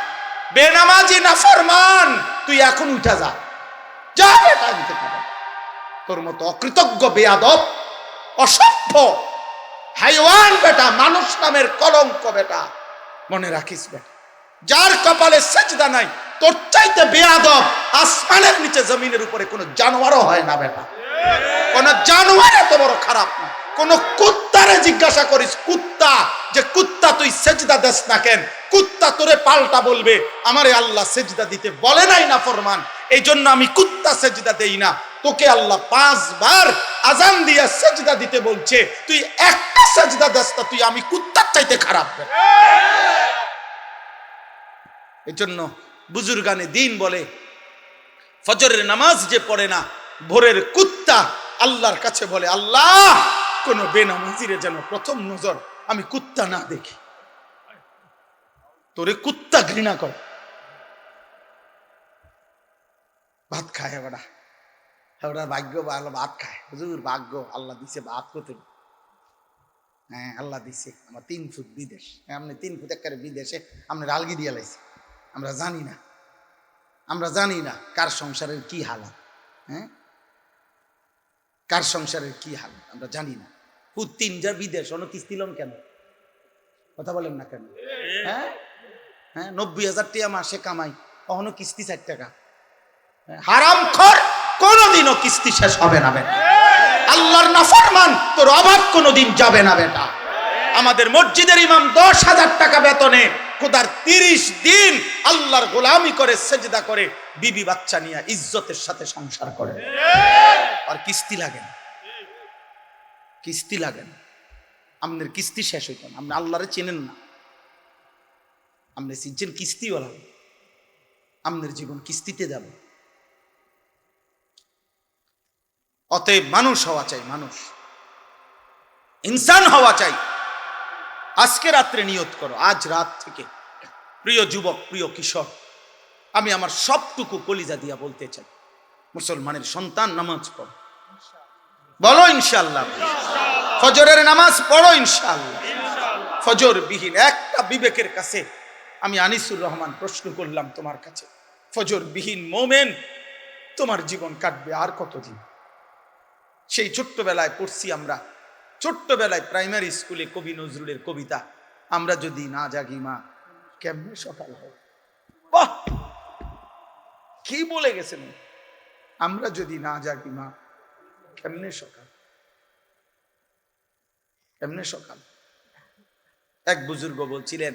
বেনামাজি নাফরমান, তুই এখন উঠা যা, যা বেটা আনতে পারে। তোর মতো অকৃতজ্ঞ, বেয়াদব, অসভ্য, হাইওয়ান বেটা, মানুষ নামের কলঙ্ক বেটা, মনে রাখিস বেটা, যার কপালে সেজদা নাই, তোর চাইতে বেয়াদব আসমানের নিচে জমিনের উপরে কোনো জানোয়ারও হয় না বেটা। কোন জানোয়ার এত বড় খারাপ না। কোন কুত্তারে জিজ্ঞাসা করিস, কুত্তা, যে কুত্তা তুই সেজদা দেস না কেন? কুত্তা তোরে পাল্টা বলবে, আমারে আল্লাহ সেজদা দিতে বলে নাই না ফরমান, এই জন্য আমি কুত্তা সেজদা দেই না। তোকে আল্লাহ 5 বার আজান দিয়া সেজদা দিতে বলছে, তুই একটা সেজদা দেস না, তুই আমি কুত্তার চাইতে খারাপ। এই জন্য বুজুর্গানে দিন বলে, ফজরের নামাজ যে পড়ে না, ভোরের কুত্তা আল্লাহর কাছে বলে, আল্লাহ কোন বেনামাজিরে যেন প্রথম নজর আমি কুত্তা না দেখি। তোরে কুত্তা ঘৃণা করে। ভাত খায় এবার, এবার ভাগ্য ভালো, ভাত খায়। হুজুর ভাগ্য, আল্লাহ দিছে ভাত কত। হ্যাঁ আল্লাহ দিছে, আমার 3 ফুট বিদেশ, আপনি 3 ফুট একেবারে বিদেশে আপনি রালগি দিয়ে লাইছে। আমরা জানি না, আমরা জানি না কার সংসারের কি হালাত, হ্যাঁ, কার সংসারের কি হালাত আমরা জানি না। তিনটা বিদেশ অন্য কিস্তি লন কেন, কথা বলেন না কেন? হ্যাঁ হ্যাঁ, 90,000 টাকা মাসে কামাই, কখনো কিস্তি 4 টাকা। হারামখোর, কোনোদিনও কিস্তি শেষ হবে না বেটা। আল্লাহর নাফরমান, তোর অভাব কোনোদিন যাবে না বেটা। আমাদের মসজিদের ইমাম 10,000 টাকা বেতনে খোদার 30 দিন আল্লাহর গোলামি করে, সেজদা করে, বিবি বাচ্চা নিয়ে ইজ্জতের সাথে সংসার করে, আর কিস্তি লাগে না, কিস্তি লাগে না। আপনার কিস্তি শেষ হইত না, আপনি আল্লাহরে চেনেন না, আপনি চিনছেন কিস্তিওয়ালা, আপনার জীবন কিস্তিতে যাবে। অতএব মানুষ হওয়া চাই, মানুষ ইনসান হওয়া চাই। আজকে রাত্রে নিয়ত করো, আজ রাত থেকে প্রিয় যুবক, প্রিয় কিশোর, আমি আমার সবটুকু কলিজা দিয়া বলতে চাই, মুসলমানের সন্তান নামাজ পড়ো, বলো ইনশাআল্লাহ। ফজরের নামাজ পড়ো ইনশাআল্লাহ। ফজর বিহীন একটা বিবেকের কাছে আমি আনিসুর রহমান প্রশ্ন করলাম তোমার কাছে, ফজর বিহীন মোমেন তোমার জীবন কাটবে আর কতদিন? সেই ছোট্টবেলায় পড়ছি আমরা, ছোট্টবেলায় প্রাইমারি স্কুলে কবি নজরুলের কবিতা, আমরা যদি না জাগি মা কেমনে সকাল হয়। বাহ, কি বলে গেছেন, আমরা যদি না জাগি মা কেমনে সকাল, কেমনে সকাল। এক বুজুর্গ বলছিলেন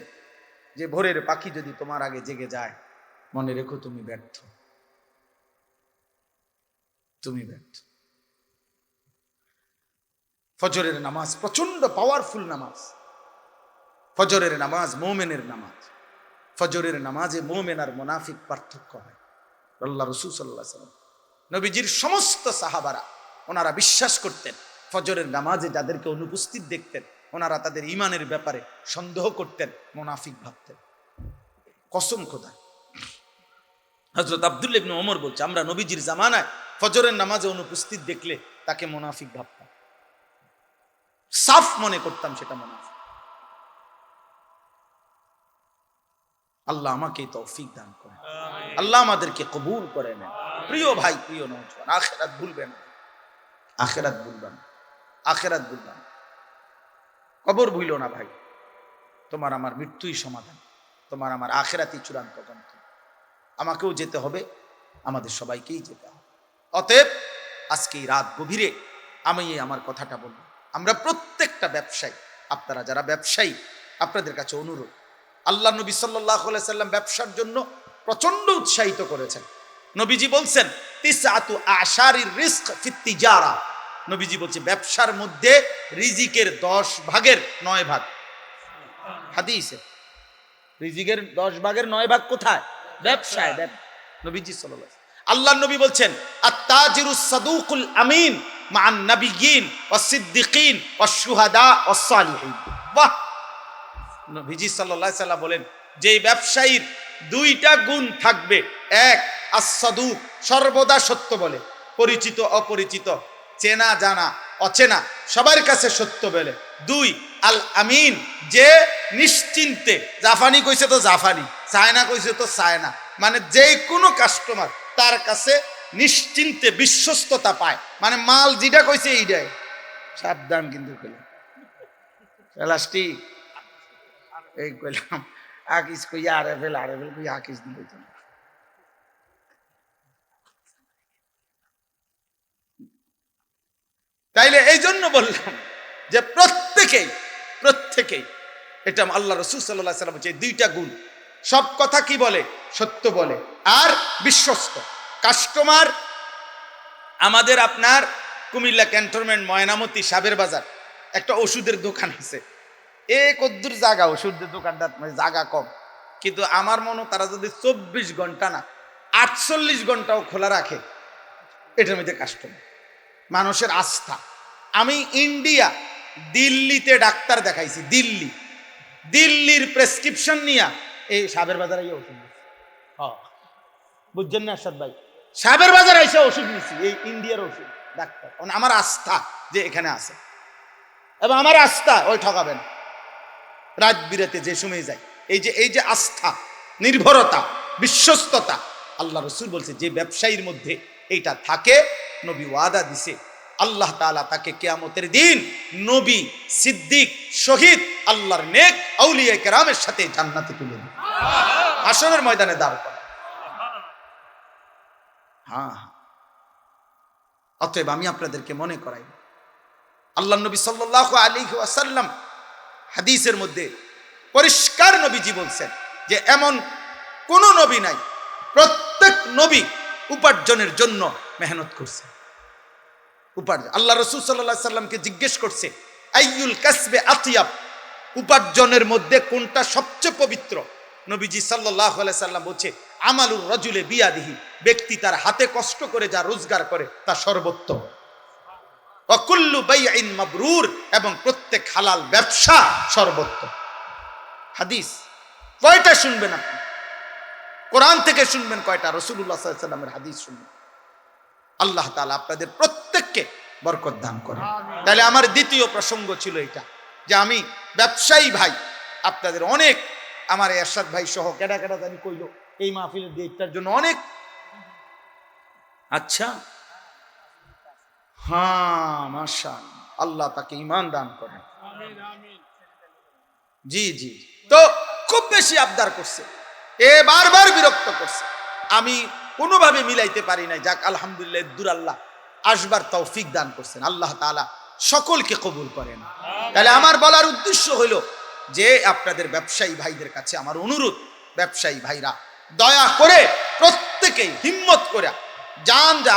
যে ভোরের পাখি যদি তোমার আগে জেগে যায়, মনে রেখো তুমি ব্যর্থ, তুমি ব্যর্থ। ফজরের নামাজ প্রচন্ড পাওয়ারফুল নামাজ, ফজরের নামাজ মোমেনের নামাজ। ফজরের নামাজে মোমেন আর মুনাফিক পার্থক্য হয়। আল্লাহ রাসূল সাল্লাল্লাহু আলাইহি ওয়াসাল্লাম, নবীজির সমস্ত সাহাবারা ওনারা বিশ্বাস করতেন, ফজরের নামাজে যাদেরকে অনুপস্থিত দেখতেন ওনারা তাদের ঈমানের ব্যাপারে সন্দেহ করতেন, মুনাফিক ভাবতেন। কসম খোদা, হযরত আব্দুল্লাহ ইবনে ওমর বলছে, আমরা নবীজির জামানায় ফজরের নামাজে অনুপস্থিত দেখলে তাকে মুনাফিক ভাবতাম, সাফ মনে করতাম সেটা মুনাফিক। আল্লাহ আমাকে তৌফিক দান করেন, আল্লাহ আমাদেরকে কবুল করে নেন। প্রিয় ভাই, প্রিয় নওজোয়ান, আখিরাত ভুলবেন না, আখিরাত ভুলবেন না, আখিরাত ভুলবেন না, কবর ভুইল না ভাই। তোমার আমার মৃত্যুই সমাধান, তোমার আমার আখিরাতই চূড়ান্ত গন্তব্য। আমাকেও যেতে হবে, আমাদের সবাইকেই যেতে হবে। অতএব আজকে এই রাত গভীরে আমি আমার কথাটা বলবো, আমরা প্রত্যেকটা ব্যবসায়ী, আপনারা যারা ব্যবসায়ী, আপনাদের কাছে অনুরোধ, আল্লাহ নবী সাল্লাল্লাহু আলাইহি সাল্লাম ব্যবসার জন্য প্রচন্ড উৎসাহিত করেছেন। নবীজি বলছেন তিসআতু আশারির রিজক ফিত তিজারা, নবীজি বলছে ব্যবসার মধ্যে রিজিকের 10 ভাগের 9 ভাগ। হাদিসে রিজিকের 10 ভাগের 9 ভাগ কোথায়? ব্যবসায়। নবীজি সাল্লাল্লাহু আলাইহি ওয়াসাল্লাম, আল্লাহর নবী বলছেন আত-তাজিরুস সাদুকুল আমিন মা'আন নাবিয়্যিন ওয়াস সিদ্দিকিন ওয়াস শুহাদা ওয়াস সালিহিন। বাহ, নবীজি সাল্লাল্লাহু আলাইহি ওয়াসাল্লাম বলেন, যেই ব্যবসায়ীর 2টা গুণ থাকবে, এক আস-সাদুক, সর্বদা সত্য বলে, পরিচিত অপরিচিত, চেনা জানা অচেনা সবার কাছে সত্য বলে। 2 আল আমিন, যে নিশ্চিন্তে, জাফানি কইছে তো জাফানি, চায়না কইছে তো চায়না, মানে যে কোনো কাস্টমার তার কাছে নিশ্চিন্তে বিশ্বস্ততা পায়, মানে মাল যেটা কইছে এইটাই। সাবধান কিন্তু কইলাম, প্লাস্টিক এই কইলাম, আকিস কই আরেফেল কই আকিস দিল তো। তাইলে এই জন্য বললাম যে প্রত্যেকেই এটা আল্লাহ রাসূল সাল্লাল্লাহু আলাইহি ওয়াসাল্লাম বলছে 2টা গুণ, সব কথা কি বলে? সত্য বলে, আর বিশ্বস্ত। কাস্টমার আমাদের আপনার কুমিল্লা ক্যান্টনমেন্ট ময়নামতি সাবের বাজার একটা ওষুধের দোকান আছে, কদ্দুর জায়গা, ওষুধের দোকানটা জায়গা কম, কিন্তু আমার মনে তারা যদি 24 ঘন্টা না 48 ঘন্টাও খোলা রাখে, এটার মধ্যে কাস্টমার, মানুষের আস্থা। আমি ইন্ডিয়া দিল্লিতে ডাক্তার দেখাইছি, দিল্লির প্রেসক্রিপশন নিয়ে এই সাবের বাজারে ওষুধ নিচ্ছি। বুঝছেন না আরশাদ ভাই? সাবের বাজার এসে ওষুধ নিচ্ছি, এই ইন্ডিয়ার ওষুধ ডাক্তার। আমার আস্থা যে এখানে আছে, এবং আমার আস্থা ওই ঠকাবেন রাত বিরাতে যে সময় যায়, এই যে আস্থা, নির্ভরতা, বিশ্বস্ততা। আল্লাহ রসুল বলছে যে ব্যবসায়ীর মধ্যে এইটা থাকে, নবী ওয়াদা দিছে আল্লাহ তাআলা তাকে কিয়ামতের দিন নবী, সিদ্দিক, শহীদ, আল্লাহর নেক আউলিয়া কেরামের সাথে জান্নাতে তুলে দেবে, হাশরের ময়দানে দাঁড় করাবে। হ্যাঁ, অতএব আমি আপনাদেরকে মনে করাই, আল্লাহ নবী সাল্লাল্লাহু আলাইহি ওয়াসাল্লাম হাদিসের মধ্যে পরিষ্কার নবীজি বলছেন যে এমন কোন নবী নাই, প্রত্যেক নবী উপার্জনের জন্য মেহনত করছে। উপার্জন, আল্লাহ রাসূল সাল্লাল্লাহু আলাইহি সাল্লামকে জিজ্ঞেস করছে আইয়ুল কাসবে আতিয়াব, উপার্জনের মধ্যে কোনটা সবচেয়ে পবিত্র? নবীজি সাল্লাল্লাহু আলাইহি সাল্লাম বলছে আমালুর রাজুলে বিয়াদিহি, ব্যক্তি তার হাতে কষ্ট করে যা রোজগার করে তা সর্বোত্তম। ওয়া কুল্লু বাইইন মাবরুর, এবং প্রত্যেক হালাল ব্যবসা সর্বোত্তম। হাদিস কয়টা শুনবেন আপনি? কোরআন থেকে শুনবেন কয়টা? রাসূলুল্লাহ সাল্লাল্লাহু আলাইহি সাল্লামের হাদিস শুনবেন। আল্লাহ তাআলা আপনাদের প্রত্যেককে বরকত দান করেন। তাহলে আমার দ্বিতীয় প্রসঙ্গ ছিল এটা, যে আমি ব্যবসায়ী ভাই আপনাদের অনেক, আমার এরশাদ ভাই সহ কেডা কেডা জানি কইলো এই মাহফিলের ডেটটার জন্য অনেক। আচ্ছা, হ্যাঁ, মাশাআল্লাহ, আল্লাহ তাকে ঈমান দান করেন। জি জি, তো খুব বেশি আবদার করছে, বারবার বিরক্ত করছে, আমি কোনোভাবে মিলাইতে পারি নাই। যাক আলহামদুলিল্লাহ, দূর আল্লাহ আসবার তৌফিক দান করছেন, আল্লাহ তাআলা সকলকে কবুল করেন। তাহলে আমার বলার উদ্দেশ্য হলো যে আপনাদের ব্যবসায়ী ভাইদের কাছে আমার অনুরোধ, ব্যবসায়ী ভাইরা দয়া করে প্রত্যেকেই হিম্মত করে যান। যা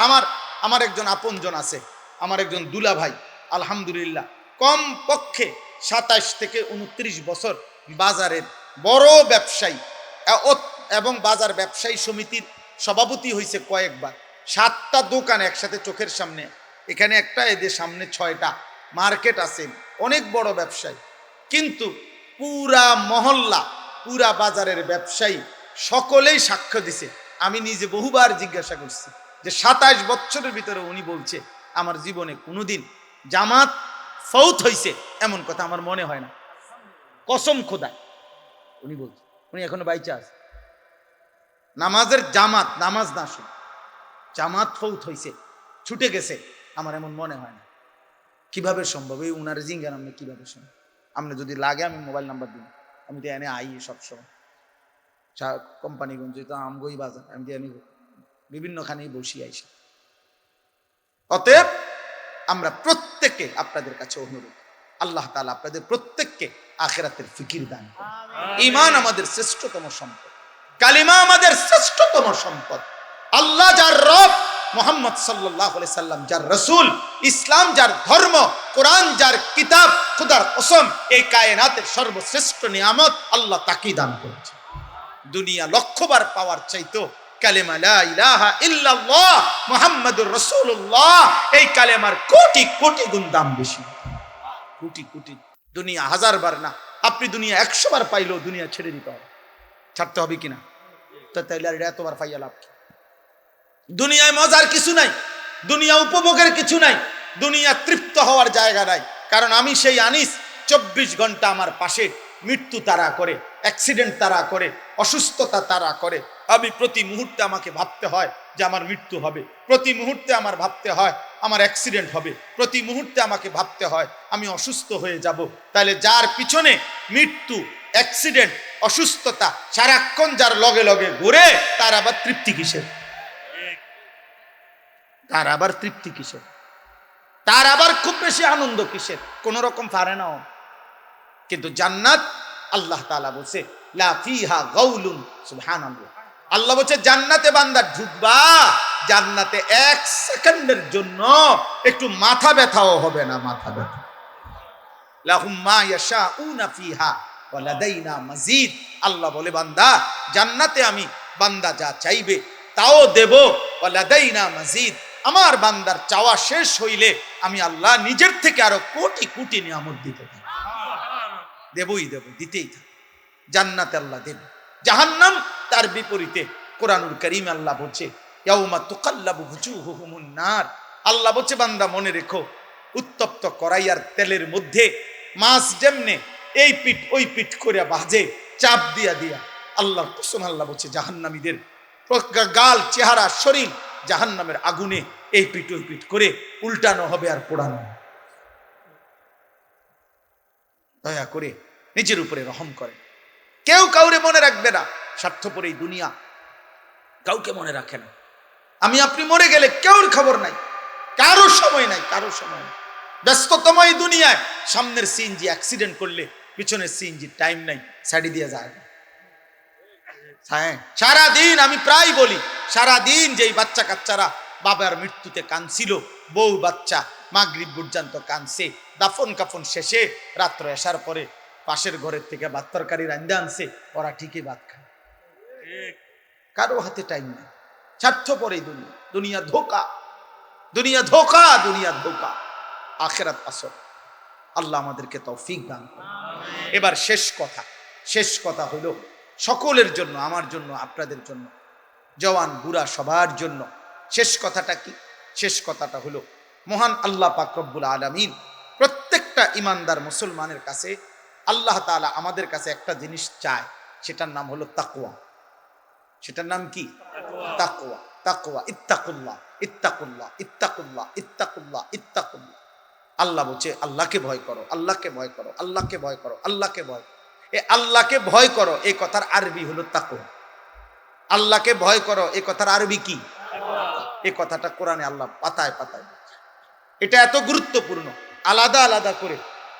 আমার একজন আপনজন আছে, আমার একজন দুলা ভাই, আলহামদুলিল্লাহ কম পক্ষে 27 থেকে 29 বছর বাজারের বড় ব্যবসায়ী, এবং বাজার ব্যবসায়ী সমিতির সভাপতি হয়েছে কয়েকবার। 7টা দোকান একসাথে চোখের সামনে, এখানে একটা, এদের সামনে 6টা, মার্কেট আছে, অনেক বড় ব্যবসায়ী। কিন্তু পুরা মহল্লা, পুরা বাজারের ব্যবসায়ী সকলেই সাক্ষ্য দিছে। আমি নিজে বহুবার জিজ্ঞাসা করছি যে 27 বছরের ভিতরে উনি বলছে আমার জীবনে কোনোদিন জামাত ফৌত হয়েছে এমন কথা আমার মনে হয় না, কসম খোদা। উনি বলছে, উনি এখনো বাইচা আছে, নামাজের জামাত, নামাজ না শুনে জামাত ফৌত হয়েছে, ছুটে গেছে, আমার এমন মনে হয় না। কিভাবে সম্ভব? এই উনার জিঙ্গান আপনি কিভাবে সম্ভব? আপনি যদি লাগে আমি মোবাইল নাম্বার দিন, আমি তো এনে আই সবসময় কোম্পানিগঞ্জ তো আমগই বাজার, আমি তো এনে বিভিন্নখানেই বসি আইসি। অতএব আমরা প্রত্যেকে আপনাদের কাছে অনুরোধ, আল্লাহ তাআলা আপনাদের প্রত্যেককে আখিরাতের ফিকির দান করেন। ঈমান আমাদের শ্রেষ্ঠতম সম্পদ, কালিমা আমাদের শ্রেষ্ঠতম সম্পদ। আল্লাহ যার রব, মুহাম্মদ সাল্লাল্লাহু আলাইহি সাল্লাম যার রাসূল, ইসলাম যার ধর্ম, কোরআন যার কিতাব, খোদার কসম এই কায়নাতের সর্বশ্রেষ্ঠ নিয়ামত আল্লাহ তাকেই দান করেছে। দুনিয়া লক্ষবার পাওয়ার চাইতো কালেমা লা ইলাহা ইল্লাল্লাহ মুহাম্মাদুর রাসূলুল্লাহ, এই কালেমার কোটি কোটি গুণ দাম বেশি, কোটি কোটি। দুনিয়া 1000 বার না, আপনি দুনিয়া 100 বার পাইলেও দুনিয়া ছেড়ে দিতে হবে, ছাড়তে হবে কিনা? তো তাইলে আর এতবার পাইয়া লাভ কি? দুনিয়ায় মজার কিছু নাই, দুনিয়া উপভোগের কিছু নাই, দুনিয়া তৃপ্ত হওয়ার জায়গা নাই। কারণ আমি সেই আনিস 24 ঘন্টা আমার পাশে মৃত্যু তাড়া করে, অ্যাক্সিডেন্ট তাড়া করে, অসুস্থতা তাড়া করে। আমি প্রতি মুহূর্তে আমাকে ভাবতে হয় যে আমার মৃত্যু হবে, প্রতি মুহূর্তে আমার ভাবতে হয় আমার অ্যাক্সিডেন্ট হবে, প্রতি মুহূর্তে আমাকে ভাবতে হয় আমি অসুস্থ হয়ে যাব। তাহলে যার পিছনে মৃত্যু, অ্যাক্সিডেন্ট, অসুস্থতা সারাক্ষণ যার লগে লগে ঘুরে, তার আবার তৃপ্তি কিসের? তার আবার তৃপ্তি কিসের? তার আবার খুব বেশি আনন্দ কিসের? কোন রকম পারে না। কিন্তু জান্নাত, আল্লাহ তাআলা বলছে লা ফিহা গাউলুন, সুবহানাল্লাহ। আল্লাহ বলছে জান্নাতে বান্দা ঢুকবা, জান্নাতে 1 সেকেন্ডের জন্য একটু মাথা ব্যথাও হবে না, মাথা ব্যথা। লাহুম মা ইয়াশাউনা ফিহা ওয়া লাদাইনা মাজিদ। আল্লাহ বলে বান্দা জান্নাতে আমি বান্দা যা চাইবে তাও দেব, ওয়া লাদাইনা মাজিদ। আমার বান্দার চাওয়া শেষ হইলে আমি আল্লাহ নিজের থেকে আরো কোটি কোটি নিয়ামত দিতে থাকি, দেবই দেব, দিতেই থাকি। জান্নাতে আল্লাহ দেব। জাহান্নাম তার বিপরীতে কোরআনুল কারীম আল্লাহ বলছে ইয়াউমা তুকাল্লাবু ওয়ুজুহুহুমুন নার। আল্লাহ বলছে বান্দা মনে রেখো, উত্তপ্ত কড়াইয়ার তেলের মধ্যে মাছ যেমনে এই পিঠ ওই পিঠ করে ভাজে, চাপ দিয়া দিয়া, আল্লাহর কসম, আল্লাহ বলছে জাহান্নামীদের গাল, চেহারা, শরীর জাহান্নামের আগুনে এই পিট ওই পিট করে উল্টানো হবে আর পোড়ানো। দয়া করে নিজের উপরে রহম করে। কেউ কাউরে মনে রাখবে না, স্বার্থপর এই দুনিয়া কাউকে মনে রাখে না। আমি আপনি মরে গেলে কেউর খবর নাই, কারো সময় নাই, কারো সময় নাই। ব্যস্ততম এই দুনিয়ায় সামনের সিএনজি অ্যাক্সিডেন্ট করলে পিছনের সিএনজি টাইম নাই, সাইডে দিয়ে যায়। হ্যাঁ, সারাদিন আমি প্রায় বলি, সারাদিন যেই বাচ্চা কাচ্চারা বাবার মৃত্যুতে কাঁদছিল, বউ বাচ্চা মাগরিব পর্যন্ত কাঁদছে, দাফন কাফন শেষে রাত্র আসার পরে পাশের ঘরের থেকে ভাত তরকারি রান্দা আনছে, ওরা ঠিকই ভাত খায়। কারো হাতে টাইম নেই, স্বার্থপর এই দুনিয়া। দুনিয়া ধোকা, দুনিয়া ধোকা, দুনিয়া ধোকা, আখিরাত আসর। আল্লাহ আমাদেরকে তৌফিক দান করুন। এবার শেষ কথা হলো সকলের জন্য, আমার জন্য, আপনাদের জন্য, জওয়ান বুড়া সবার জন্য। শেষ কথাটা কি? শেষ কথাটা হলো মহান আল্লাহ পাক রব্বুল আলামিন প্রত্যেকটা ইমানদার মুসলমানের কাছে, আল্লাহ তাআলা আমাদের কাছে একটা জিনিস চায়, সেটার নাম হলো তাকওয়া। সেটার নাম কি? তাকওয়া। তাকওয়া, ইত্তাকুল্লাহ, ইত্তাকুল্লাহ, ইত্তাকুল্লাহ, ইত্তাকুল্লাহ, ইত্তাকুল্লাহ। আল্লাহ বলছে আল্লাহকে ভয় করো, আল্লাহকে ভয় করো, আল্লাহকে ভয় করো, আল্লাহকে ভয় করো। এই আল্লাহকে ভয় করো এই কথার আরবি হলো তাকওয়া। আল্লাহকে ভয় করো এই কথার আরবি কি? এই কথাটা কোরআনে আল্লাহ পাতায় পাতায়, এটা এত গুরুত্বপূর্ণ। আলাদা আলাদা করে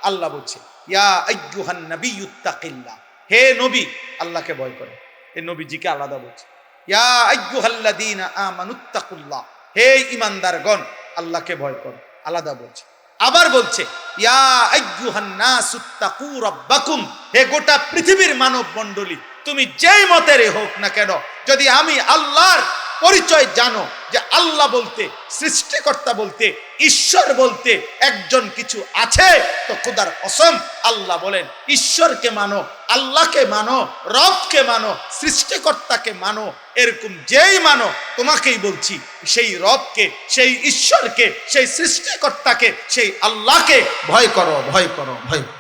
আল্লাহ বলছে ইয়া আইয়ুহান নাবিয়্যুত্তাকিল্লাহ, হে নবী আল্লাহকে ভয় করো। এই নবীজিকে আলাদা বলছে ইয়া আইয়ুহাল্লাযীনা আমানুত্তাকুল্লাহ, হে ঈমানদারগণ আল্লাহকে ভয় করো, আলাদা বলছে। আবার বলছে ইয়া আইয়ুহান নাসুত্তাকু রাব্বাকুম, হে গোটা পৃথিবীর মানব মণ্ডলী তুমি যেই মতেরই হোক না কেন, যদি আমি আল্লাহর পরিচয় জানো, যে আল্লাহ বলতে, সৃষ্টিকর্তা বলতে, ঈশ্বর বলতে একজন কিছু আছে, তো খোদার কসম আল্লাহ বলেন ঈশ্বরকে মানো, আল্লাহকে মানো, রবকে মানো, সৃষ্টিকর্তাকে মানো। এরকম যেই মানো, তোমাকেই বলছি, সেই রবকে, সেই ঈশ্বরকে, সেই সৃষ্টিকর্তাকে, সেই আল্লাহকে ভয় করো, ভয় করো, ভয় করো।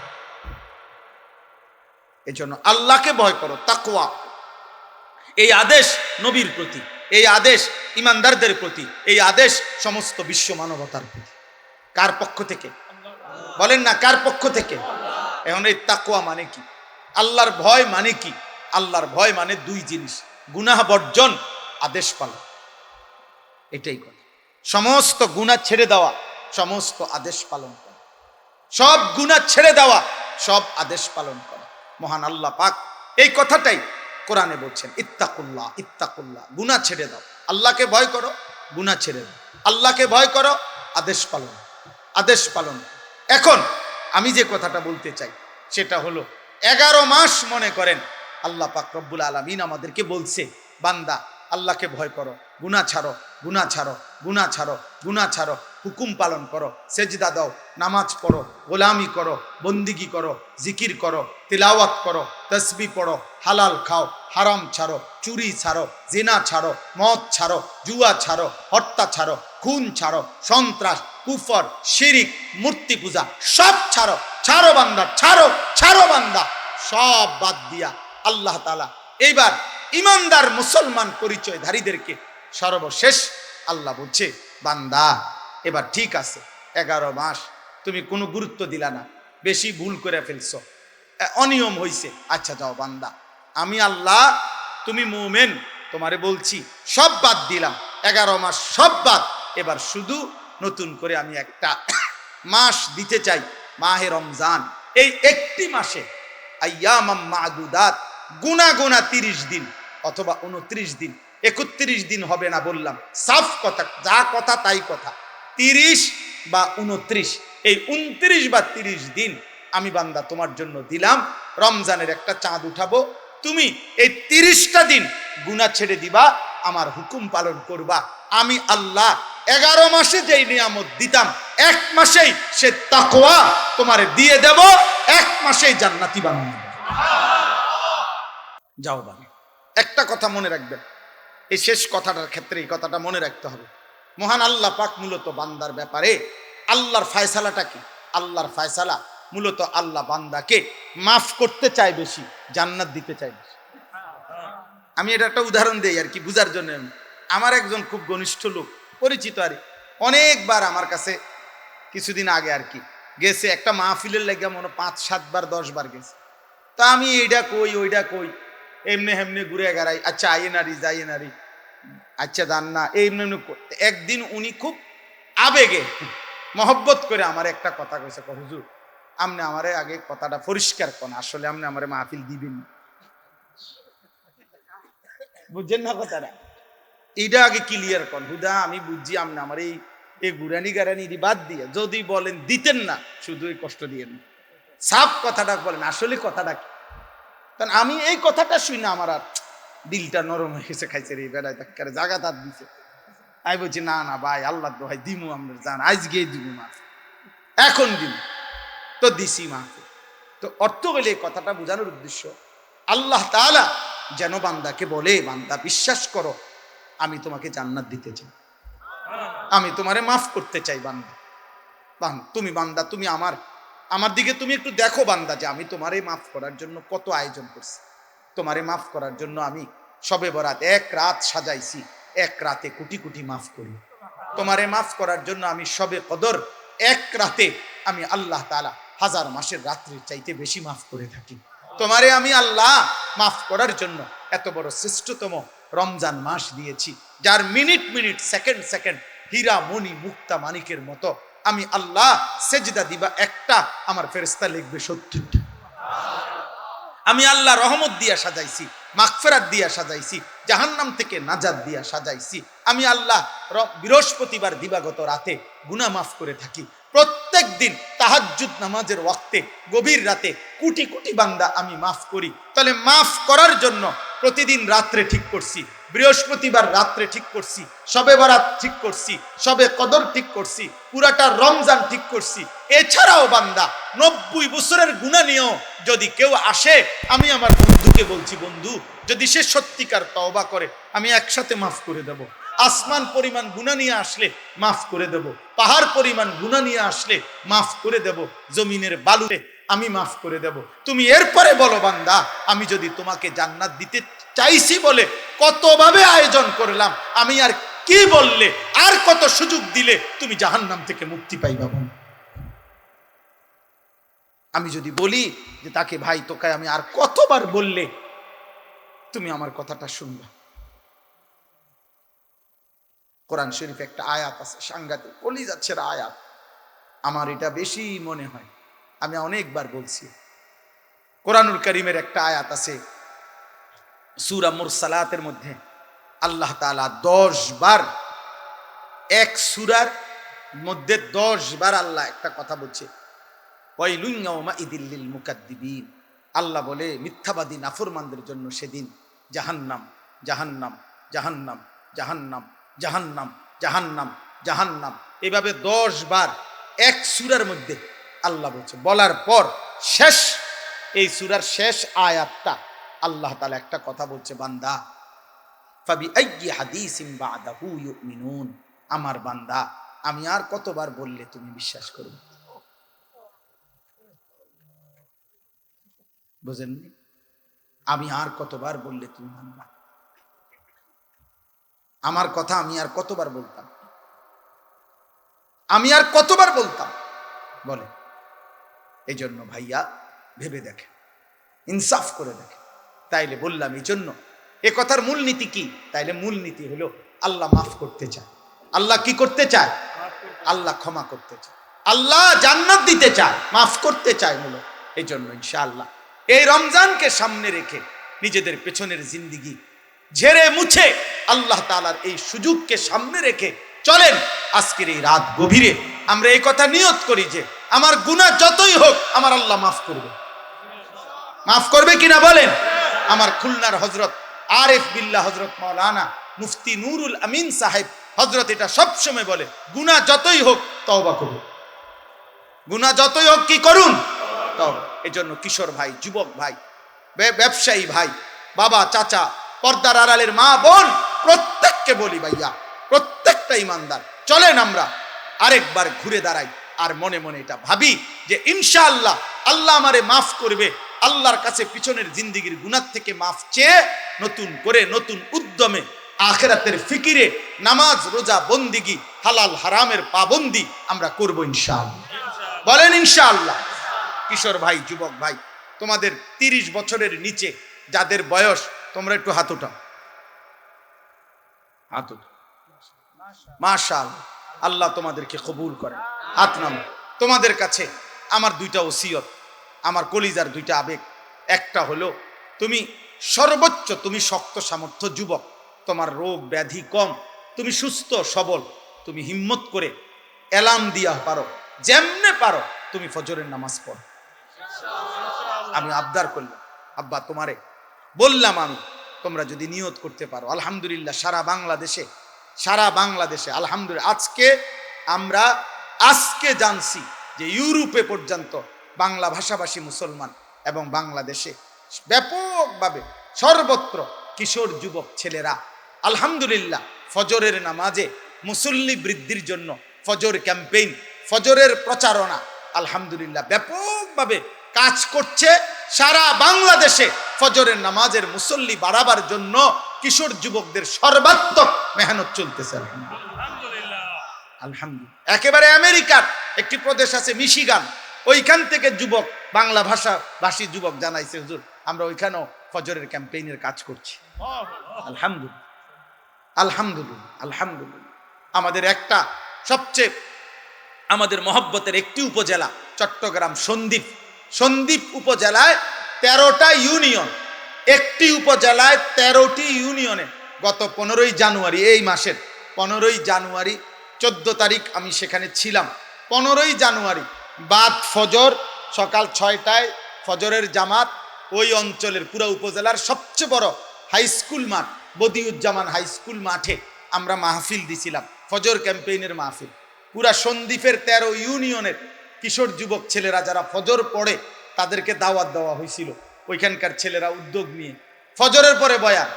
এজন্য আল্লাহকে ভয় করো, তাকওয়া। এই আদেশ নবীর প্রতি, এই আদেশ ইমানদারদের প্রতি, এই আদেশ সমস্ত বিশ্ব মানবতার প্রতি। কার পক্ষ থেকে? বলেন না, কার পক্ষ থেকে? এখন এই তাকওয়া মানে কি? আল্লাহর ভয় মানে কি? আল্লাহর ভয় মানে দুই জিনিস, গুনাহ বর্জন, আদেশ পালন। এটাই কথা। সমস্ত গুনাহ ছেড়ে দেওয়া, সমস্ত আদেশ পালন করা, সব গুনাহ ছেড়ে দেওয়া, সব আদেশ পালন করা। মহান আল্লাহ পাক এই কথাটাই কোরআনে বলছেন ইত্তাকুল্লাহ, ইত্তাকুল্লাহ, গুনাহ ছেড়ে দাও, আল্লাহকে ভয় করো, গুনাহ ছেড়ে দাও, আল্লাহকে ভয় করো, আদেশ পালন, আদেশ পালন। এখন আমি যে কথাটা বলতে চাই সেটা হলো 11 মাস মনে করেন আল্লাহ পাক রব্বুল আলামিন আমাদেরকে বলছে বান্দা আল্লাহকে ভয় করো, গুনাহ ছাড়ো, গুনাহ ছাড়ো, গুনাহ ছাড়ো, গুনাহ ছাড়ো, হুকুম পালন করো, সেজদা দাও, নামাজ পড়ো, গোলামি করো, বন্দিগি করো, জিকির করো, তিলাওয়াত করো, তসবিহ পড়ো, হালাল খাও, হারাম ছাড়ো, চুরি ছাড়ো, জিনা ছাড়ো, মদ ছাড়ো, জুয়া ছাড়ো, হত্যা ছাড়ো, খুন ছাড়ো, সন্ত্রাস, কুফর, শিরিক, মূর্তি পূজা সব ছাড়ো। ছাড়ো বান্দা, ছাড়ো, ছাড়ো বান্দা, সব বাদ দিয়া আল্লাহ তাআলা এইবার ইমানদার মুসলমান পরিচয়ধারীদেরকে সর্বশেষ আল্লাহ বলছে বান্দা এবার ঠিক আছে, 11 মাস তুমি কোনো গুরুত্ব দিলা না, বেশি ভুল করে ফেলছো, অনিয়ম হইছে, আচ্ছা যাও বান্দা, আমি আল্লাহ, তুমি মুমিন, তোমারে বলছি সব বাদ দিলাম, 11 মাস সব বাদ, এবার শুধু নতুন করে আমি একটা মাস দিতে চাই, মাহে রমজান। এই একটি মাসে আইয়ামাম মাদুদাত, গুনা গুনা 30 দিন অথবা 29 দিন, 31 দিন হবে না বললাম, সাফ কথা, যা কথা তাই কথা, 30 বা 29, এই 29 বা 30 দিন আমি বান্দা তোমার জন্য দিলাম, রমজানের একটা চাঁদ উঠাবো, তুমি এই 30টা দিন গুনাহ ছেড়ে দিবা, আমার হুকুম পালন করবা। আমি আল্লাহ 11 মাসে যেই নিয়ামত দিতাম 1 মাসেই সে তাকওয়া তোমারে দিয়ে দেব, 1 মাসেই জান্নাতি বানিয়ে দেব। যাও বাবা, একটা কথা মনে রাখবেন, এই শেষ কথাটার ক্ষেত্রে এই কথাটা মনে রাখতে হবে। মহান আল্লাহ পাক মূলত বান্দার ব্যাপারে আল্লাহর ফয়সালাটা কি? আল্লাহর ফয়সালা মূলত আল্লাহ বান্দাকে মাফ করতে চায় বেশি, জান্নাত দিতে চায় বেশি। আমি এটা একটা উদাহরণ দেই আর কি বুঝার জন্য। আমার একজন খুব ঘনিষ্ঠ লোক, পরিচিত আর অনেকবার আমার কাছে কিছুদিন আগে আর কি গেছে একটা মাহফিলের লাগিয়া, মনে 5-7 বার 10 বার গেছে। তা আমি এইটা কই ওইটা কই, এমনি হেমনি ঘুরে গেড়াই, আচ্ছা আইয়ে নারি যাইয়ে নারি, আচ্ছা জান না এমনি এমনি করতে। একদিন উনি খুব আবেগে মহব্বত করে আমার একটা কথা কইছে, হুজুর আপনি আমারে আগে কথাটা পরিষ্কার করেন, আসলে আপনি আমারে মাহফিল দিবেন, বুঝছেন না কথাটা? এইটা আগে ক্লিয়ার কর হুদা, আমি বুঝছি আপনি আমার এই গুরানি গারানি বাদ দিয়ে যদি বলেন দিতেন না, শুধু এই কষ্ট দিয়ে সাফ কথাটা বলেন, আসলে কথাটা কি। কারণ আমি এই কথাটা শুই না আমার আর দিলটা নরম হয়ে গেছে, খাইছে রে বেড়ায় তার জায়গা তার দিছে। আমি বলছি না না ভাই, আল্লাহ দোহাই দিমু, আমরা জান আজকে দিব মাফ, এখন দিব, তো দিছি মাফ। তো অর্থ হইলে এই কথাটা বোঝানোর উদ্দেশ্য, আল্লাহ তাআলা যেন বান্দাকে বলে, বান্দা বিশ্বাস করো আমি তোমাকে জান্নাত দিতে চাই, আমি তোমারে মাফ করতে চাই বান্দা। তুমি বান্দা, তুমি আমার দিকে তুমি একটু দেখো বান্দা, যে আমি তোমারে মাফ করার জন্য কত আয়োজন করছি। তোমারে মাফ করার জন্য আমি শবে বরাত 1 রাত সাজাইছি, 1 রাতে কোটি কোটি মাফ করি। তোমারে মাফ করার জন্য আমি শবে কদর 1 রাতে আমি আল্লাহ তাআলা 1000 মাসের রাত্রির চাইতে বেশি মাফ করে থাকি। তোমারে আমি আল্লাহ মাফ করার জন্য এত বড় শ্রেষ্ঠতম রমজান মাস দিয়েছি, যার মিনিট মিনিট সেকেন্ড সেকেন্ড হীরা মণি মুক্তা মানিকের মতো আমি আল্লাহ সেজদা দিবা একটা, আমার ফেরেশতা লিখবে 70টা। আমি আল্লাহ রহমত দিয়া সাজাইছি, মাগফিরাত দিয়া সাজাইছি, জাহান্নাম থেকে নাজাত দিয়া সাজাইছি। আমি আল্লাহ বৃহস্পতিবার দিবাগত রাতে গুনাহ মাফ করে থাকি। প্রত্যেক দিন তাহাজ্জুদ নামাজের ওয়াক্তে গভীর রাতে কোটি কোটি বান্দা আমি মাফ করি। তাহলে মাফ করার জন্য প্রতিদিন রাত্রে ঠিক করছি, বৃহস্পতিবার রাত্রে ঠিক করছি, শবে বরাত ঠিক করছি, শবে কদর ঠিক করছি, পুরাটা রমজান ঠিক করছি। এছাড়াও বান্দা 90 বছরের গুনাহ নিয়েও যদি কেউ আসে, আমি আমার বন্ধুকে বলছি, বন্ধু যদি সে সত্যিকার তওবা করে আমি একসাথে মাফ করে দেব। আসমান পরিমাণ গুনাহ নিয়ে আসলে মাফ করে দেব, পাহাড় পরিমাণ গুনাহ নিয়ে আসলে মাফ করে দেব, জমিনের বালুতে আমি মাফ করে দেব। তুমি এরপরে বলো বান্দা, আমি যদি তোমাকে জান্নাত দিতে চাইছি বলে কতভাবে আয়োজন করলাম, আমি আর কি বললে, আর কত সুযোগ দিলে তুমি জাহান্নাম থেকে মুক্তি পাইবা। আমি যদি বলি যে তাকে ভাই তোকে আমি আর কতবার বললে তুমি আমার কথাটা শুনবা। কোরআন শরীফে একটা আয়াত আছে, সাংঘাতিক কলিজাচ্ছের আয়াত, আমার এটা বেশি মনে হয়, আমি অনেকবার বলছি। কোরআনুল কারীমের একটা আয়াত আছে সূরা মুরসালাতের মধ্যে, আল্লাহ তাআলা 10 বার, এক সূরার মধ্যে 10 বার আল্লাহ একটা কথা বলছে, ওয়াইলুন ইয়াউমাইযিল লিল মুকাদ্দিবিন। আল্লাহ বলে মিথ্যাবাদী নাফরমানদের জন্য সেদিন জাহান্নাম জাহান্নাম জাহান্নাম জাহান্নাম জাহান্নাম জাহান্নাম জাহান্নাম, এভাবে 10 বার এক সূরার মধ্যে আল্লাহ বলছে। বলার পর শেষ, এই সূরার শেষ আয়াতটা আল্লাহ তাআলা একটা কথা বলছে, বান্দা ফাবিআইয়ি হাদিসিন বা'দাহু ইউমিনুন, আমার বান্দা আমি আর কতবার বললে তুমি বিশ্বাস করবে। বুঝেননি? আমি আর কতবার বললে তুমি মানবা, আমার কথা আমি আর কতবার বলতাম, আমি আর কতবার বলতাম বলে। এই জন্য ভাইয়া ভেবে দেখে, ইনসাফ করে দেখে। তাইলে বললাম এই জন্য এ কথার মূলনীতি কি? তাইলে মূলনীতি হলো আল্লাহ মাফ করতে চায়। আল্লাহ কি করতে চায়? আল্লাহ ক্ষমা করতে চায়, আল্লাহ জান্নাত দিতে চায়, মাফ করতে চায় মূলত। এই জন্য ইনশাআল্লাহ এই রমজানকে সামনে রেখে নিজেদের পেছনের জিন্দিগি ঝেড়ে মুছে আল্লাহ তাআলার এই সুযোগকে সামনে রেখে চলেন। আজকের এই রাত গভীরে আমরা এই কথা নিয়ত করি যে আমার গুনাহ যতই হোক আমার আল্লাহ মাফ করবে। মাফ করবে কিনা বলেন? আমার খুলনার হযরত আরিফ বিল্লাহ হযরত মাওলানা মুফতি নুরুল আমিন সাহেব হযরত এটা সবসময় বলে, গুনাহ যতই হোক তওবা করুন, গুনাহ যতই হোক কি করুন? তওবা। এই জন্য কিশোর ভাই, যুবক ভাই, ব্যবসায়ী ভাই, বাবা, চাচা, পর্দার আড়ালের মা বোন, প্রত্যেককে বলি ভাইয়া, প্রত্যেকটা ইমানদার চলেন আমরা আরেকবার ঘুরে দাঁড়াই আর মনে মনে এটা ভাবি যে ইনশাআল্লাহ আল্লাহ আমারে মাফ করবে, আল্লাহর কাছে পিছনের জিন্দিগির গুনাহ থেকে মাফ চেয়ে নতুন করে নতুন উদ্যমে আখিরাতের ফিকিরে নামাজ রোজা বন্দিগি হালাল হারামের পাবন্দি আমরা করব ইনশাআল্লাহ। বলেন ইনশাআল্লাহ। কিশোর ভাই, যুবক ভাই, তোমাদের 30 বছরের নিচে যাদের বয়স, তোমরা একটু হাত উঠাও, হাত উঠাও। মাশাআল্লাহ, আল্লাহ তোমাদেরকে কবুল করেন। হাত নামো। তোমাদের কাছে আমার 2টা ওসিয়ত, আমার কলিজার 2টা আবেগ। একটা হলো, তুমি সর্বোচ্চ, তুমি শক্ত সামর্থ্য যুবক, তোমার রোগ ব্যাধি কম, তুমি সুস্থ সবল, তুমি হিম্মত করে এলাম দিয়া পারো, যেমনে পারো তুমি ফজরের নামাজ পড়ো। আমি আবদার করলাম, আব্বা তোমারে বললাম, আমি তোমরা যদি নিয়ত করতে পারো, আলহামদুলিল্লাহ সারা বাংলাদেশে আলহামদুলিল্লাহ আমরা আজকে জানছি যে ইউরোপে পর্যন্ত বাংলা ভাষাভাষী মুসলমান এবং বাংলাদেশে ব্যাপকভাবে সর্বত্র কিশোর যুবক ছেলেরা আলহামদুলিল্লাহ ফজরের নামাজে মুসল্লি বৃদ্ধির জন্য ফজর ক্যাম্পেইন, ফজরের প্রচারণা আলহামদুলিল্লাহ ব্যাপকভাবে কাজ করছে। সারা বাংলাদেশে ফজরের নামাজের মুসল্লি বাড়াবার জন্য কিশোর যুবকদের সর্বাত্মক মেহনত চলতেছে আলহামদুলিল্লাহ। একেবারে আমেরিকার একটি প্রদেশ আছে মিশিগান, ওইখান থেকে যুবক, বাংলা ভাষী যুবক জানাইছে, হুজুর আমরা ওইখানেও ফজরের ক্যাম্পেইনের কাজ করছি। আলহামদুলিল্লাহ আলহামদুলিল্লাহ আলহামদুলিল্লাহ। আমাদের একটা সবচেয়ে আমাদের মহব্বতের একটি উপজেলা চট্টগ্রাম সন্দ্বীপ উপজেলায় 13টা ইউনিয়ন, একটি উপজেলায় 13টি ইউনিয়নে গত 15ই জানুয়ারি, এই মাসের 15ই জানুয়ারি 14 তারিখ আমি সেখানে ছিলাম। 15ই জানুয়ারি বাদ ফজর সকাল 6টায় ফজরের জামাত, ওই অঞ্চলের পুরো উপজেলার সবচেয়ে বড় হাই স্কুল মাঠ বদিউজ্জামান হাই স্কুল মাঠে আমরা মাহফিল দিছিলাম, ফজর ক্যাম্পেইনের মাহফিল। পুরা সন্দ্বীপের 13 ইউনিয়নের কিশোর যুবক ছেলেরা যারা ফজর পড়ে তাদেরকে দাওয়াত দেওয়া হয়েছিল। ওইখানকার ছেলেরা উদ্যোগ নিয়ে ফজরের পরে বয়ান।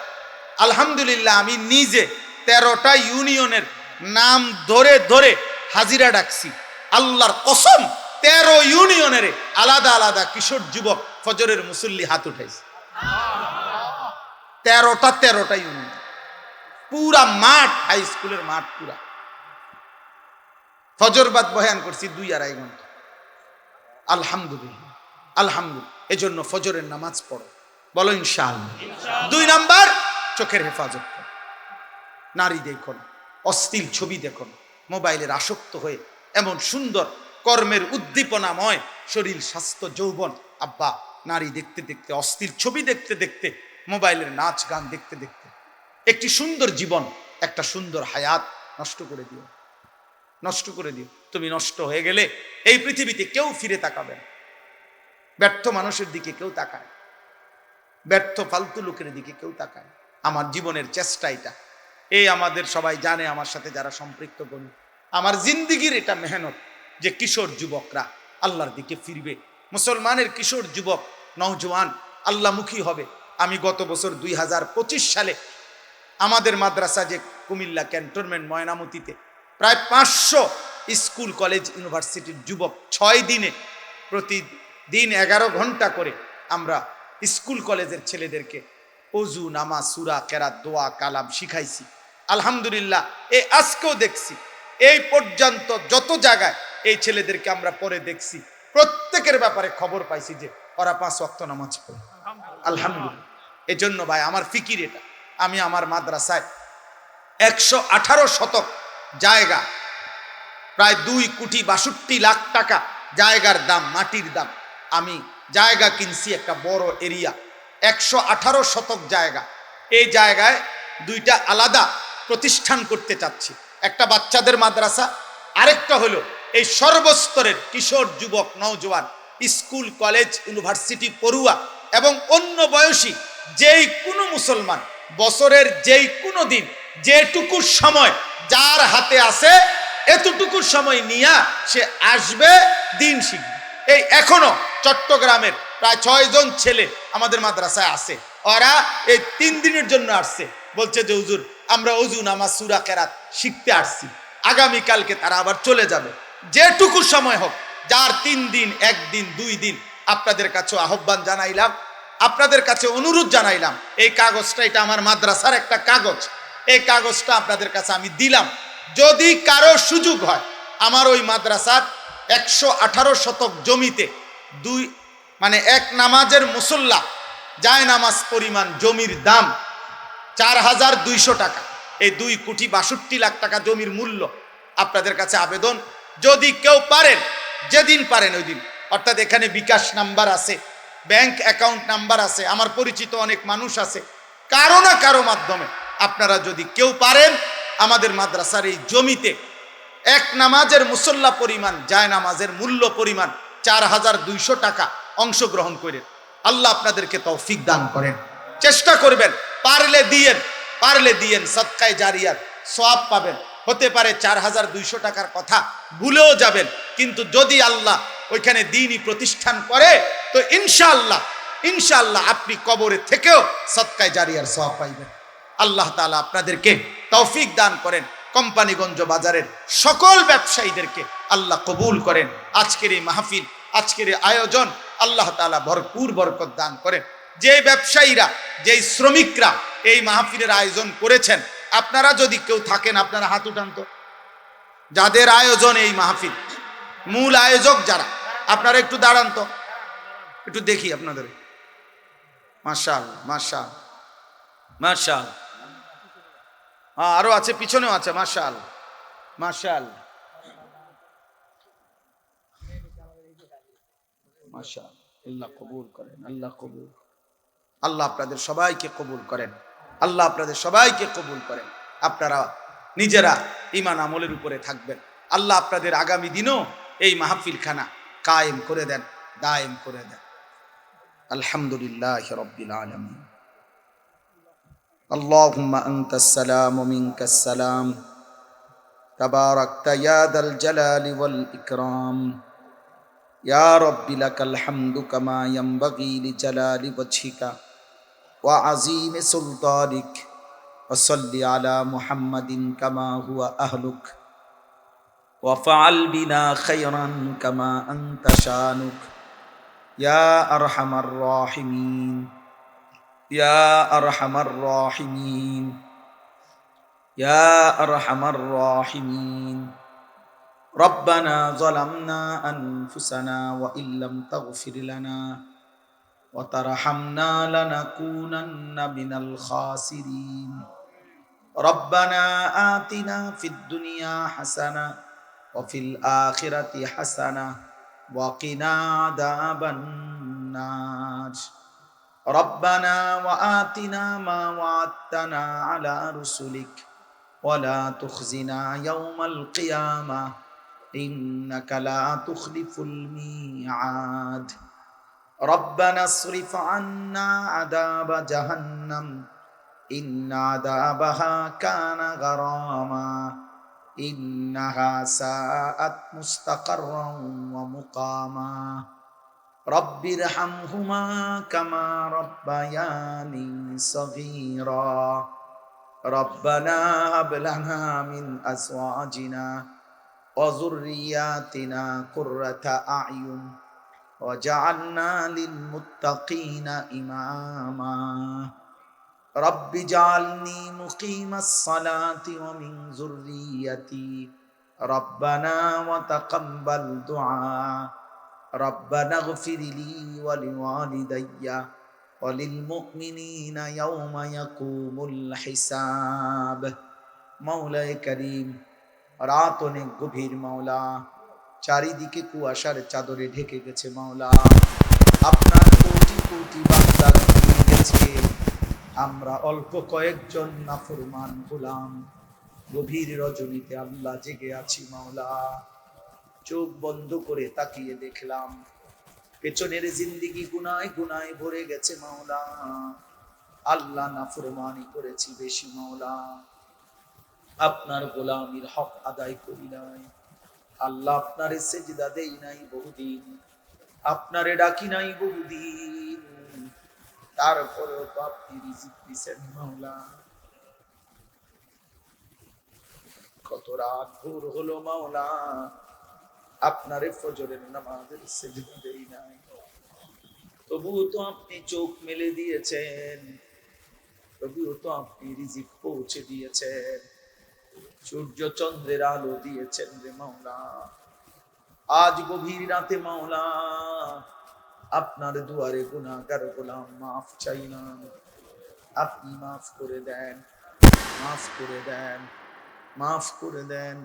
আলহামদুলিল্লাহ আমি নিজে 13টা ইউনিয়নের নাম ধরে ধরে হাজিরা ডাকছি। আল্লাহর কসম 13 ইউনিয়নের আলাদা আলাদা কিশোর যুবক ফজরের মুসল্লি হাত উঠাইছে। 13টা ইউনিয়ন, পুরা মাঠ, হাই স্কুলের মাঠ পুরা। ফজর বাদ বয়ান করছি 2-2.5 ঘন্টা। আলহামদুলিল্লাহ আলহামদুলিল্লাহ। এজন্য ফজরের নামাজ পড়ো, বলো ইনশাআল্লাহ। 2 নাম্বার, চোখের হেফাজত করো। নারী দেখো না, অশ্লীল ছবি দেখো না, মোবাইলের আসক্ত হয়ে এমন সুন্দর কর্মের উদ্দীপনাময় শরীর, স্বাস্থ্য, যৌবন, আব্বা নারী দেখতে দেখতে, অশ্লীল ছবি দেখতে দেখতে, মোবাইলের নাচ গান দেখতে দেখতে একটি সুন্দর জীবন, একটা সুন্দর হায়াত নষ্ট করে দিও, নষ্ট করে দিও। তুমি নষ্ট হয়ে গেলে এই পৃথিবীতে কেউ ফিরে তাকাবে না। ব্যর্থ মানুষের দিকে কেউ তাকায়, ব্যর্থ ফালতু লোকের দিকে কেউ তাকায়। আমার জীবনের চেষ্টা এটা, এই আমাদের সবাই জানে, আমার সাথে যারা সম্পৃক্ত করি, আমার জিন্দিগির এটা মেহনত যে কিশোর যুবকরা আল্লাহর দিকে ফিরবে, মুসলমানের কিশোর যুবক নওজোয়ান আল্লাহমুখী হবে। আমি গত বছর 2025 সালে আমাদের মাদ্রাসা যে কুমিল্লা ক্যান্টনমেন্ট ময়নামতিতে প্রায় 500 স্কুল কলেজ ইউনিভার্সিটির যুবক 6 দিনে প্রতিদিন 11 ঘন্টা করে আমরা স্কুল কলেজের ছেলেদেরকে ওযু, নামাজ, সূরা, কেরাত, দোয়া, কালাম শিখাইছি। আলহামদুলিল্লাহ এই আজকেও দেখছি, এই পর্যন্ত যত জায়গায় এই ছেলেদেরকে আমরা পরে দেখছি, প্রত্যেকের ব্যাপারে খবর পাইছি যে ওরা 5 ওয়াক্ত নামাজ পড়ে। আলহামদুলিল্লাহ। এজন্য ভাই আমার ফিকির এটা, আমি আমার মাদ্রাসায় 118 শতক জায়গা, প্রায় 2,62,00,000 টাকা জায়গার দাম, মাটির দাম, আমি জায়গা কিনছি একটা বড় এরিয়া, 118 শতক জায়গা। এই জায়গায় 2টা আলাদা প্রতিষ্ঠান করতে চাচ্ছি, একটা বাচ্চাদের মাদ্রাসা, আরেকটা হলো এই সর্বস্তরের কিশোর যুবক নওজোয়ান স্কুল কলেজ ইউনিভার্সিটি পড়ুয়া এবং অন্য বয়সী যেই কোনো মুসলমান বছরের যেই কোনো দিন যেটুকু সময় যার হাতে আছে এতটুকু সময় নিয়ে সে আসবে, দিন শিখবে। এই এখনো চট্টগ্রামের প্রায় 6 জন ছেলে আমাদের মাদ্রাসায় আছে, ওরা এই 3 দিনের জন্য আসছে, বলছে যে হুজুর আমরা ওযু, নামাজ, সূরা, কেরাত শিখতে আসছি, আগামীকালকে তারা আবার চলে যাবে। যেটুকু সময় হোক, যার 3 দিন, 1 দিন, 2 দিন আপনাদের কাছে আহ্বান জানাইলাম, আপনাদের কাছে অনুরোধ জানাইলাম, এই কাগজটা, এটা আমার মাদ্রাসার একটা কাগজ, এই কাগজটা আপনাদের কাছে আমি দিলাম। যদি কারো সুযোগ হয়, আমার ওই মাদ্রাসার 118 শতক জমিতে এক নামাজের মুসল্লা যায় নামাজ পরিমাণ জমির দাম 4200 টাকা। এই 2,62,00,000 টাকা জমির মূল্য। আপনাদের কাছে আবেদন, যদি কেউ পারেন, যেদিন পারেন ওই দিন, অর্থাৎ এখানে বিকাশ নাম্বার আছে, ব্যাংক অ্যাকাউন্ট নাম্বার আছে, আমার পরিচিত অনেক মানুষ আছে, কারো না কারো মাধ্যমে আপনারা যদি কেউ পারেন আমাদের মাদ্রাসার এই জমিতে এক নামাজের মুসল্লা পরিমাণ যায় নামাজের মূল্য পরিমাণ 4200 টাকা অংশগ্রহণ করেন। আল্লাহ আপনাদেরকে তৌফিক দান করেন। চেষ্টা করবেন, পারলে দিয়েন, সদকায়ে জারিয়ার সওয়াব পাবেন। হতে পারে 4200 টাকার কথা ভুলেও যাবেন, কিন্তু যদি আল্লাহ ওইখানে দ্বীনি প্রতিষ্ঠান করে তো ইনশাআল্লাহ আপনি কবরে থেকেও সদকায়ে জারিয়ার সওয়াব পাইবেন। আল্লাহ তাআলা আপনাদেরকে তৌফিক দান করেন। কোম্পানিগঞ্জ বাজারের সকল ব্যবসায়ীদেরকে আল্লাহ কবুল করেন। আজকের এই মাহফিল, আজকের এই আয়োজন আল্লাহ তাআলা ভরপুর বরকত দান করেন। যে ব্যবসায়ীরা, যেই শ্রমিকরা এই মাহফিলের আয়োজন করেছেন, আপনারা যদি কেউ থাকেন আপনারা হাত উঠান তো। যাদের আয়োজন এই মাহফিল, মূল আয়োজক যারা, আপনারা একটু দাঁড়ান তো, একটু দেখি আপনাদের। মাশাআল্লাহ, মাশাআল্লাহ, মাশাআল্লাহ। আরো আছে, পিছনেও আছে। মাশাআল্লাহ, মাশাআল্লাহ, মাশাআল্লাহ। আল্লাহ কবুল করেন, আল্লাহ কবুল। আল্লাহ আপনাদের সবাইকে কবুল করেন, আল্লাহ আপনাদের সবাইকে কবুল করেন। আপনারা নিজেরা ঈমান আমলের উপরে থাকবেন। আল্লাহ আপনাদের আগামী দিনও এই মাহফিল খানা কায়েম করে দেন, দায়েম করে দেন। আলহামদুলিল্লাহি রাব্বিল আলামিন। আল্লাহুম্মা আনতাস সালাম ওয়া মিনকাস সালাম, তাবারাকতা ইয়া দাল জালালি ওয়াল ইকরাম। ইয়া রাব্বি লাকাল হামদু কামা ইয়ানবাগি লিজালালি ওয়াজহিকা ওয়া আযীমি সুলতানিক। ওয়া সাল্লি আলা মুহাম্মাদিন কামা হুয়া আহলুক ওয়া ফাআল বিনা খায়রান কামা আনতা শানুক। ইয়া আরহামার রাহিমিন, ইয়া আরহামার রাহিমিন, ইয়া আরহামার রাহিমিন। রব্বানা যালামনা আনফুসানা ওয়া ইল্লাম তাগফির লানা ওয়া তারহামনা লানাকুনান্না মিনাল খাসিরিন। রব্বানা আতিনা ফিদ দুনিয়া হাসানা ওয়া ফিল আখিরাতি হাসানা ওয়া কিনা আযাবান নার। রব্বানা ওয়া আতিনা মা ওয়া'আদতানা আলা রুসুলিক ওয়া লা তুখজিনা ইয়াওমাল কিয়ামাহ ইন্নাকা লা তুখলিফুল মিআদ। রব্বানা আসরিফ আন্না আযাবা জাহান্নাম ইন্না আযাবাহা কানা গারামা ইন্নাহা সাআত মুস্তাকাররান ওয়া মুকামা। রব্বিরহামহুমা কামা রাব্বায়ানি সগীরা। রব্বানা হাব লানা মিন আজওয়াজিনা ওয়া যুররিয়াতিনা কুররাতা আ'য়ুন ওয়াজআলনা লিল মুত্তাকিনা ইমামা। রব্বি জাআলনি মুকিমাস সালাতি ওয়া মিন যুররিয়াতি। রব্বানা ওয়া তাকাব্বাল দুআ। রব্বানা ইগফিরলি ওয়া লিওয়ালিদাইয়া ওয়া লিল মুমিনিনা ইয়াওমা ইয়াকুমুল হিসাব। মাওলায়ে কারীম, রাত অনেক গভীর মাওলা, চারিদিকে কুয়াশার চাদরে ঢেকে গেছে মাওলা। আপনার কোটি কোটি বান্দা ঘুমিয়ে গেছে, আমরা অল্প কয়েকজন নাফরমান গোলাম গভীর রজনীতে আল্লাহ জেগে আছি মাওলা। চোখ বন্ধ করে তাকিয়ে দেখলাম পেছনের জিন্দেগি গুনায় গুনায় ভরে গেছে মাওলা। আল্লাহ নাফরমানি করেছি বেশি মাওলা, আপনার গোলামির হক আদায় করি নাই আল্লাহ। আপনারে সেজদা দেই নাই বহুদিন, আপনারে ডাকি নাই বহুদিন, তারপরেও তো আপনি রিজিক দিছেন মাওলা। কত রাত ভোর হলো মাওলা, আপনারে ফজরের নামাজের সেজদা দেই নাই। তবুও তো আপনি চোখ মেলে দিয়েছেন, তবুও তো আপনি রিজিক পৌঁছে দিয়েছেন, সূর্য চন্দ্রের আলো দিয়েছেন রে মাওলা। আজ গভীর রাতে মাওলা আপনার দুয়ারে গুনাহগার গোলাম মাফ চাইলাম, আপনি মাফ করে দেন, মাফ করে দেন, মাফ করে দেন,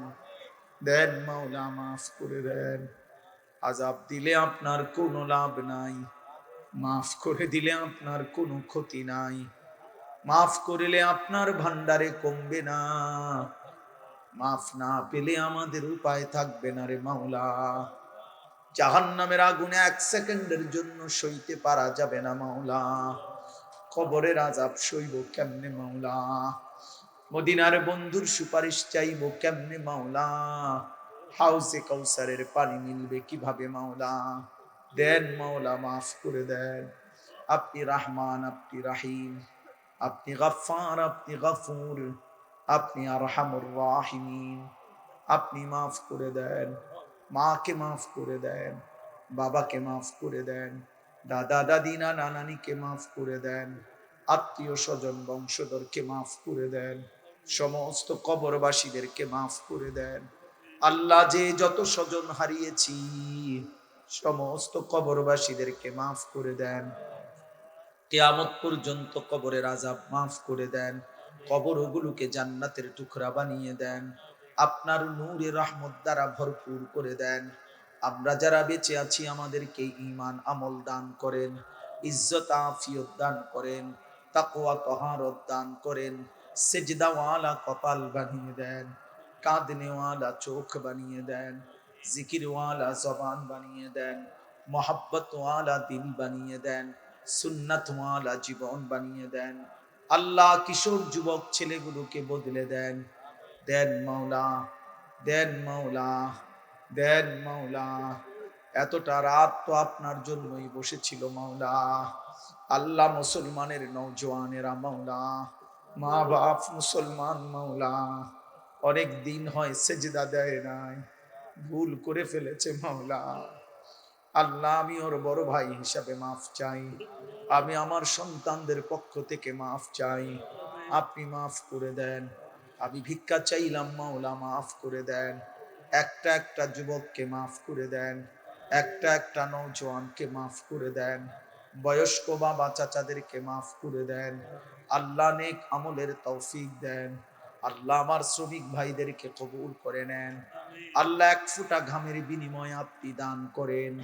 দেন মাওলা মাফ করে দেন। আযাব দিলে আপনার কোনো লাভ নাই, মাফ করে দিলে আপনার কোনো ক্ষতি নাই, মাফ করিলে আপনার ভান্ডারে কমবে না, মাফ না পেলে আমাদের উপায় থাকবে না রে মাওলা। জাহান্নামের আগুনে 1 সেকেন্ডের জন্য সইতে পারা যাবে না মাওলা, কবরের আযাব সইব কেমনে মাওলা, মদিনার বন্ধুর সুপারিশ চাইব কেমনে মাওলা, হাউজে কাউসারের পানি মিলবে কিভাবে মাওলা। দেন মাওলা মাফ করে দেন, আপনি রহমান, আপনি রাহিম, আপনি গফফার, আপনি গফুর, আপনি আরহামুর রাহিমিন। আপনি মাফ করে দেন, মাকে মাফ করে দেন, বাবাকে মাফ করে দেন, দাদা দাদি নানা নানিকে মাফ করে দেন, আত্মীয় স্বজন বংশধরকে মাফ করে দেন, সমস্ত কবরবাসীদেরকে মাফ করে দেন। আল্লাহ, যে যত স্বজন হারিয়েছি সমস্ত কবরবাসীদেরকে মাফ করে দেন, কিয়ামত পর্যন্ত কবরের আযাব মাফ করে দেন, কবরগুলোকে জান্নাতের টুকরা বানিয়ে দেন, আপনার নূরে রহমত দ্বারা ভরপুর করে দেন। আমরা যারা বেঁচে আছি আমাদেরকে ঈমান আমল দান করেন, ইজ্জত আফিয়ত দান করেন, তাকওয়া তহারত দান করেন, সেজদাওয়ালা কপাল বানিয়ে দেন, কাঁদনেওয়ালা চোখ বানিয়ে দেন, জিকিরওয়ালা জবান বানিয়ে দেন, মোহাব্বতওয়ালা দিল বানিয়ে দেন, সুন্নাতওয়ালা জীবন বানিয়ে দেন। আল্লাহ, কিশোর যুবক ছেলেগুলোকে বদলে দেন, দেন মাওলা, দেন মাওলা, দেন মাওলা। এতটা রাত তো আপনার জন্যই বসেছিল মাওলা। আল্লাহ, মুসলমানের নওজওয়ানেরা মাওলা, মা বাপ মুসলমান মাওলা, অনেক দিন হয় সেজদা দেয় নাই, ভুল করে ফেলেছে মাওলা। আল্লাহ, আমি ওর বড় ভাই হিসাবে মাফ চাই, আমি আমার সন্তানদের পক্ষ থেকে মাফ চাই, আপনি মাফ করে দেন। আমি ভিক্ষা চাইলাম মাওলা, মাফ করে দেন। একটা একটা যুবককে মাফ করে দেন, একটা একটা নওজওয়ানকে মাফ করে দেন, বয়স্ক বাবা চাচাদেরকে মাফ করে দেন। আল্লাহ, নেক আমলের তৌফিক দেন। আল্লাহ, আমার শ্রমিক ভাইদেরকে কবুল করে নেন। আল্লাহ, এক ফোঁটা ঘামের বিনিময়ে আপনি দান করেন।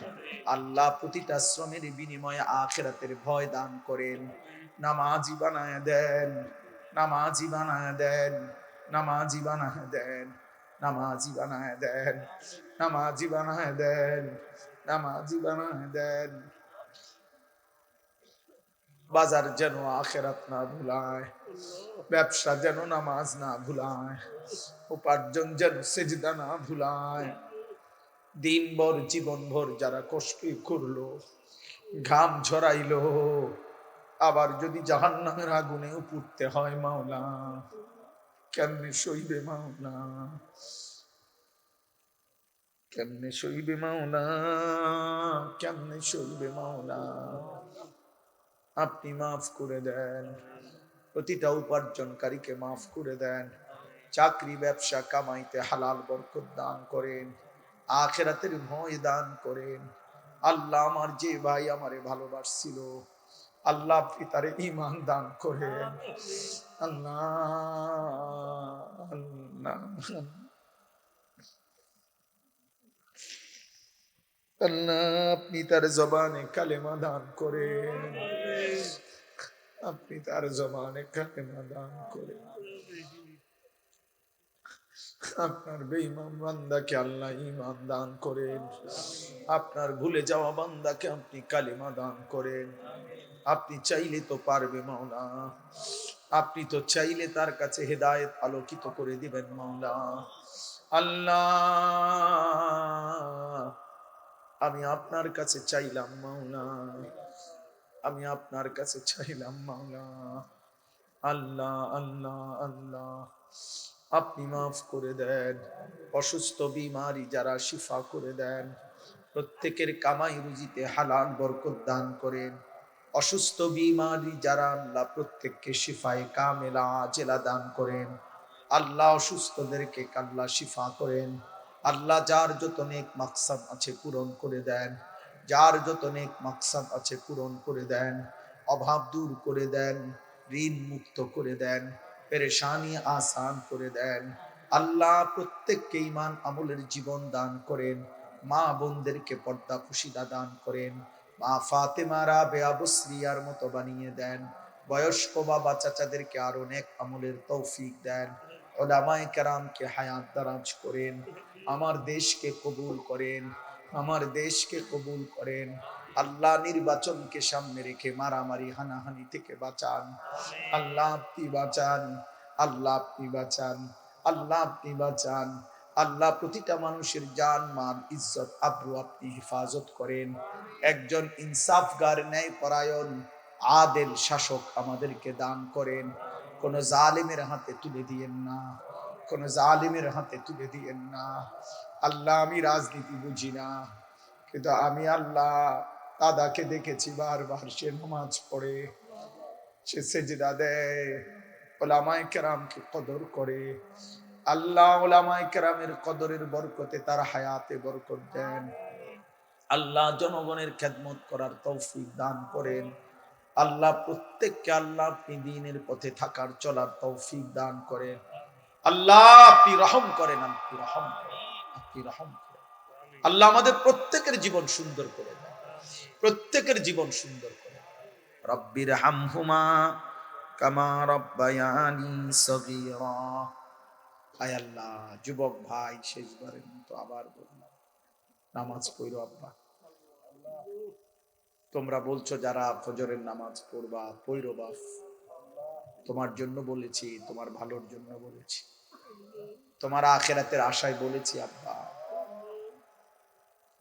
আল্লাহ, প্রতিটা শ্রমের বিনিময়ে আখিরাতের ভয় দান করেন। নামাজি বানায় দেন, নামাজি বানায় দেন, নামাজি বানায় দেন, নামাজি বানায় দেন, নামাজি বানায় দেন, নামাজি বানায় দেন। বাজার যেন আখিরাত না ভুলায়, ব্যবসা যেন নামাজ না ভুলায়, উপার্জন যেন সেজদা না ভুলায়। দিনভর জীবনভর যারা কষ্ট করলো, ঘাম ঝরাইলো, আবার যদি জাহান্নামের আগুনে পুড়তে হয় মাওলা, কেমনে সইবে মাওলা, কেমনে সইবে মাওলা, কেমনে সইবে মাওলা। আপনি মাফ করে দেন, প্রতিটা উপার্জনকারীকে মাফ করে দেন, চাকরি ব্যবসা কামাইতে হালাল বরকত দান করেন, আখিরাতের ভয় দান করেন। আল্লাহ, আমার যে ভাই আমারে ভালোবাসছিল, আল্লাহ আপনি তারে ঈমান দান করেন। আল্লাহ, আল্লাহ, আল্লাহ, আপনি তার জবানে কালেমা দান করেন, আপনি তার জবানে কালেমা দান করেন। আপনার বেঈমান বান্দাকে আল্লাহ ঈমান দান করেন, আপনার ভুলে যাওয়া বান্দাকে আপনি কালেমা দান করেন। আপনি চাইলে তো পারবে মাওলা, আপনি তো চাইলে তার কাছে হেদায়েত আলোকিত করে দিবেন মাওলা। আল্লাহ, আমি আপনার কাছে চাইলাম মাওলা, আমি আপনার কাছে চাইলাম মাওলা। আল্লাহ, আল্লাহ, আল্লাহ, আপনি মাফ করে দেন, অসুস্থ বিমারি যারা শিফা করে দেন, প্রত্যেকের কামাই রুজিতে হালাল বরকত দান করেন। অসুস্থ বিমারি যারা আল্লাহ প্রত্যেককে শিফায়ে কামেলা আজেলা দান করেন। আল্লাহ অসুস্থদেরকে আল্লাহ শিফা করেন। আল্লাহ যার যত নেক মাকসাদ আছে পূরণ করে দেন, যার যত নেক মাকসাদ আছে পূরণ করে দেন, অভাব দূর করে দেন, ঋণ মুক্ত করে দেন, পেরেশানি আসান করে দেন। আল্লাহ প্রত্যেককে ঈমান আমলের জীবন দান করেন। মা বোনদেরকে পর্দা খুশিদা দান করেন। মা ফাতেমা রাবেয়া বসরিয়ার মতো বানিয়ে দেন। বয়স্ক বাবা চাচাদেরকে আরো নেক আমলের তৌফিক দেন। উলামায়ে কেরামকে হায়াত দারাজ করেন। আমার দেশকে কবুল করেন, আমার দেশকে কবুল করেন। আল্লাহ নির্বাচনকে সামনে রেখে মারামারি হানাহানি থেকে বাঁচান। আল্লাহ আপনি বাঁচান, আল্লাহ আপনি বাঁচান, আল্লাহ আপনি বাঁচান। আল্লাহ প্রতিটা মানুষের জান মাল ইজ্জত আবরু আপনি হেফাজত করেন। একজন ইনসাফগার ন্যায় পরায়ণ আদেল শাসক আমাদেরকে দান করেন। কোন জালিমের হাতে তুলে দিয়েন না, কোন জালিমের হাতে তুলে দিয়েন না। আল্লাহ আমি রাজনীতি বুঝি না, কিন্তু আমি আল্লাহ দাদাকে দেখেছি বারবার সে নামাজ পড়ে, সে সেজদা দেয়, ওলামায়ে কেরামকে কদর করে। আল্লাহ ওলামায়ে কেরামের কদরের বরকতে তার হায়াতে বরকত দেন। আল্লাহ জনগণের খেদমত করার তৌফিক দান করেন। আল্লাহ প্রত্যেককে আল্লাহ আপনি দ্বীনের পথে থাকার চলার তৌফিক দান করেন। আল্লাহ আপনি রহম করেন, আপনি রহম করেন, আপনি রহম করেন। আল্লাহ আমাদের প্রত্যেকের জীবন সুন্দর করে দেন, প্রত্যেকের জীবন সুন্দর করে দেন। রব্বির হামহুমা কামা রব্বায়ানি সগীরা। আয় আল্লাহ, যুবক ভাই শেষবারের মতো আবার বললাম, নামাজ পড়ো আব্বা। তোমরা বলছো যারা ফজরের নামাজ পড়বা, পড়ো বাপ। তোমার জন্য বলেছি, তোমার ভালোর জন্য বলেছি, তোমার আখিরাতের আশায় বলেছি আব্বা।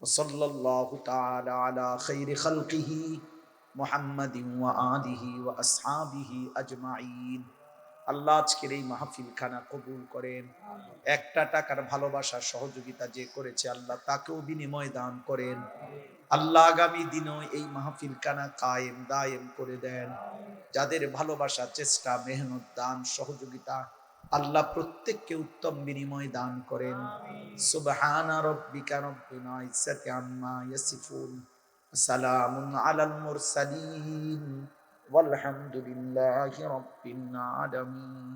সাল্লাল্লাহু তাআলা আলা খাইরি খালকিহি মুহাম্মাদিন ওয়া আলিহি ওয়া আসহাবিহি আজমাইন। আল্লাহ আজকের এই মাহফিল খানা কবুল করেন। একটা টাকার ভালোবাসা সহযোগিতা যে করেছে আল্লাহ তাকেও বিনিময় দান করেন। আল্লাহ আগামী দিনও এই মাহফিল খানা কায়েম দায়েম করে দেন। যাদের ভালোবাসা, চেষ্টা, মেহনত, দান, সহযোগিতা আল্লাহ প্রত্যেককে উত্তম বিনিময় দান করেন। সুবহানা রাব্বিকা রাব্বিল ইজ্জাতি আম্মা ইয়াসিফুন, সালামুন আলাল মুরসালিন, ওয়ালহামদুলিল্লাহি রাব্বিল আলামিন।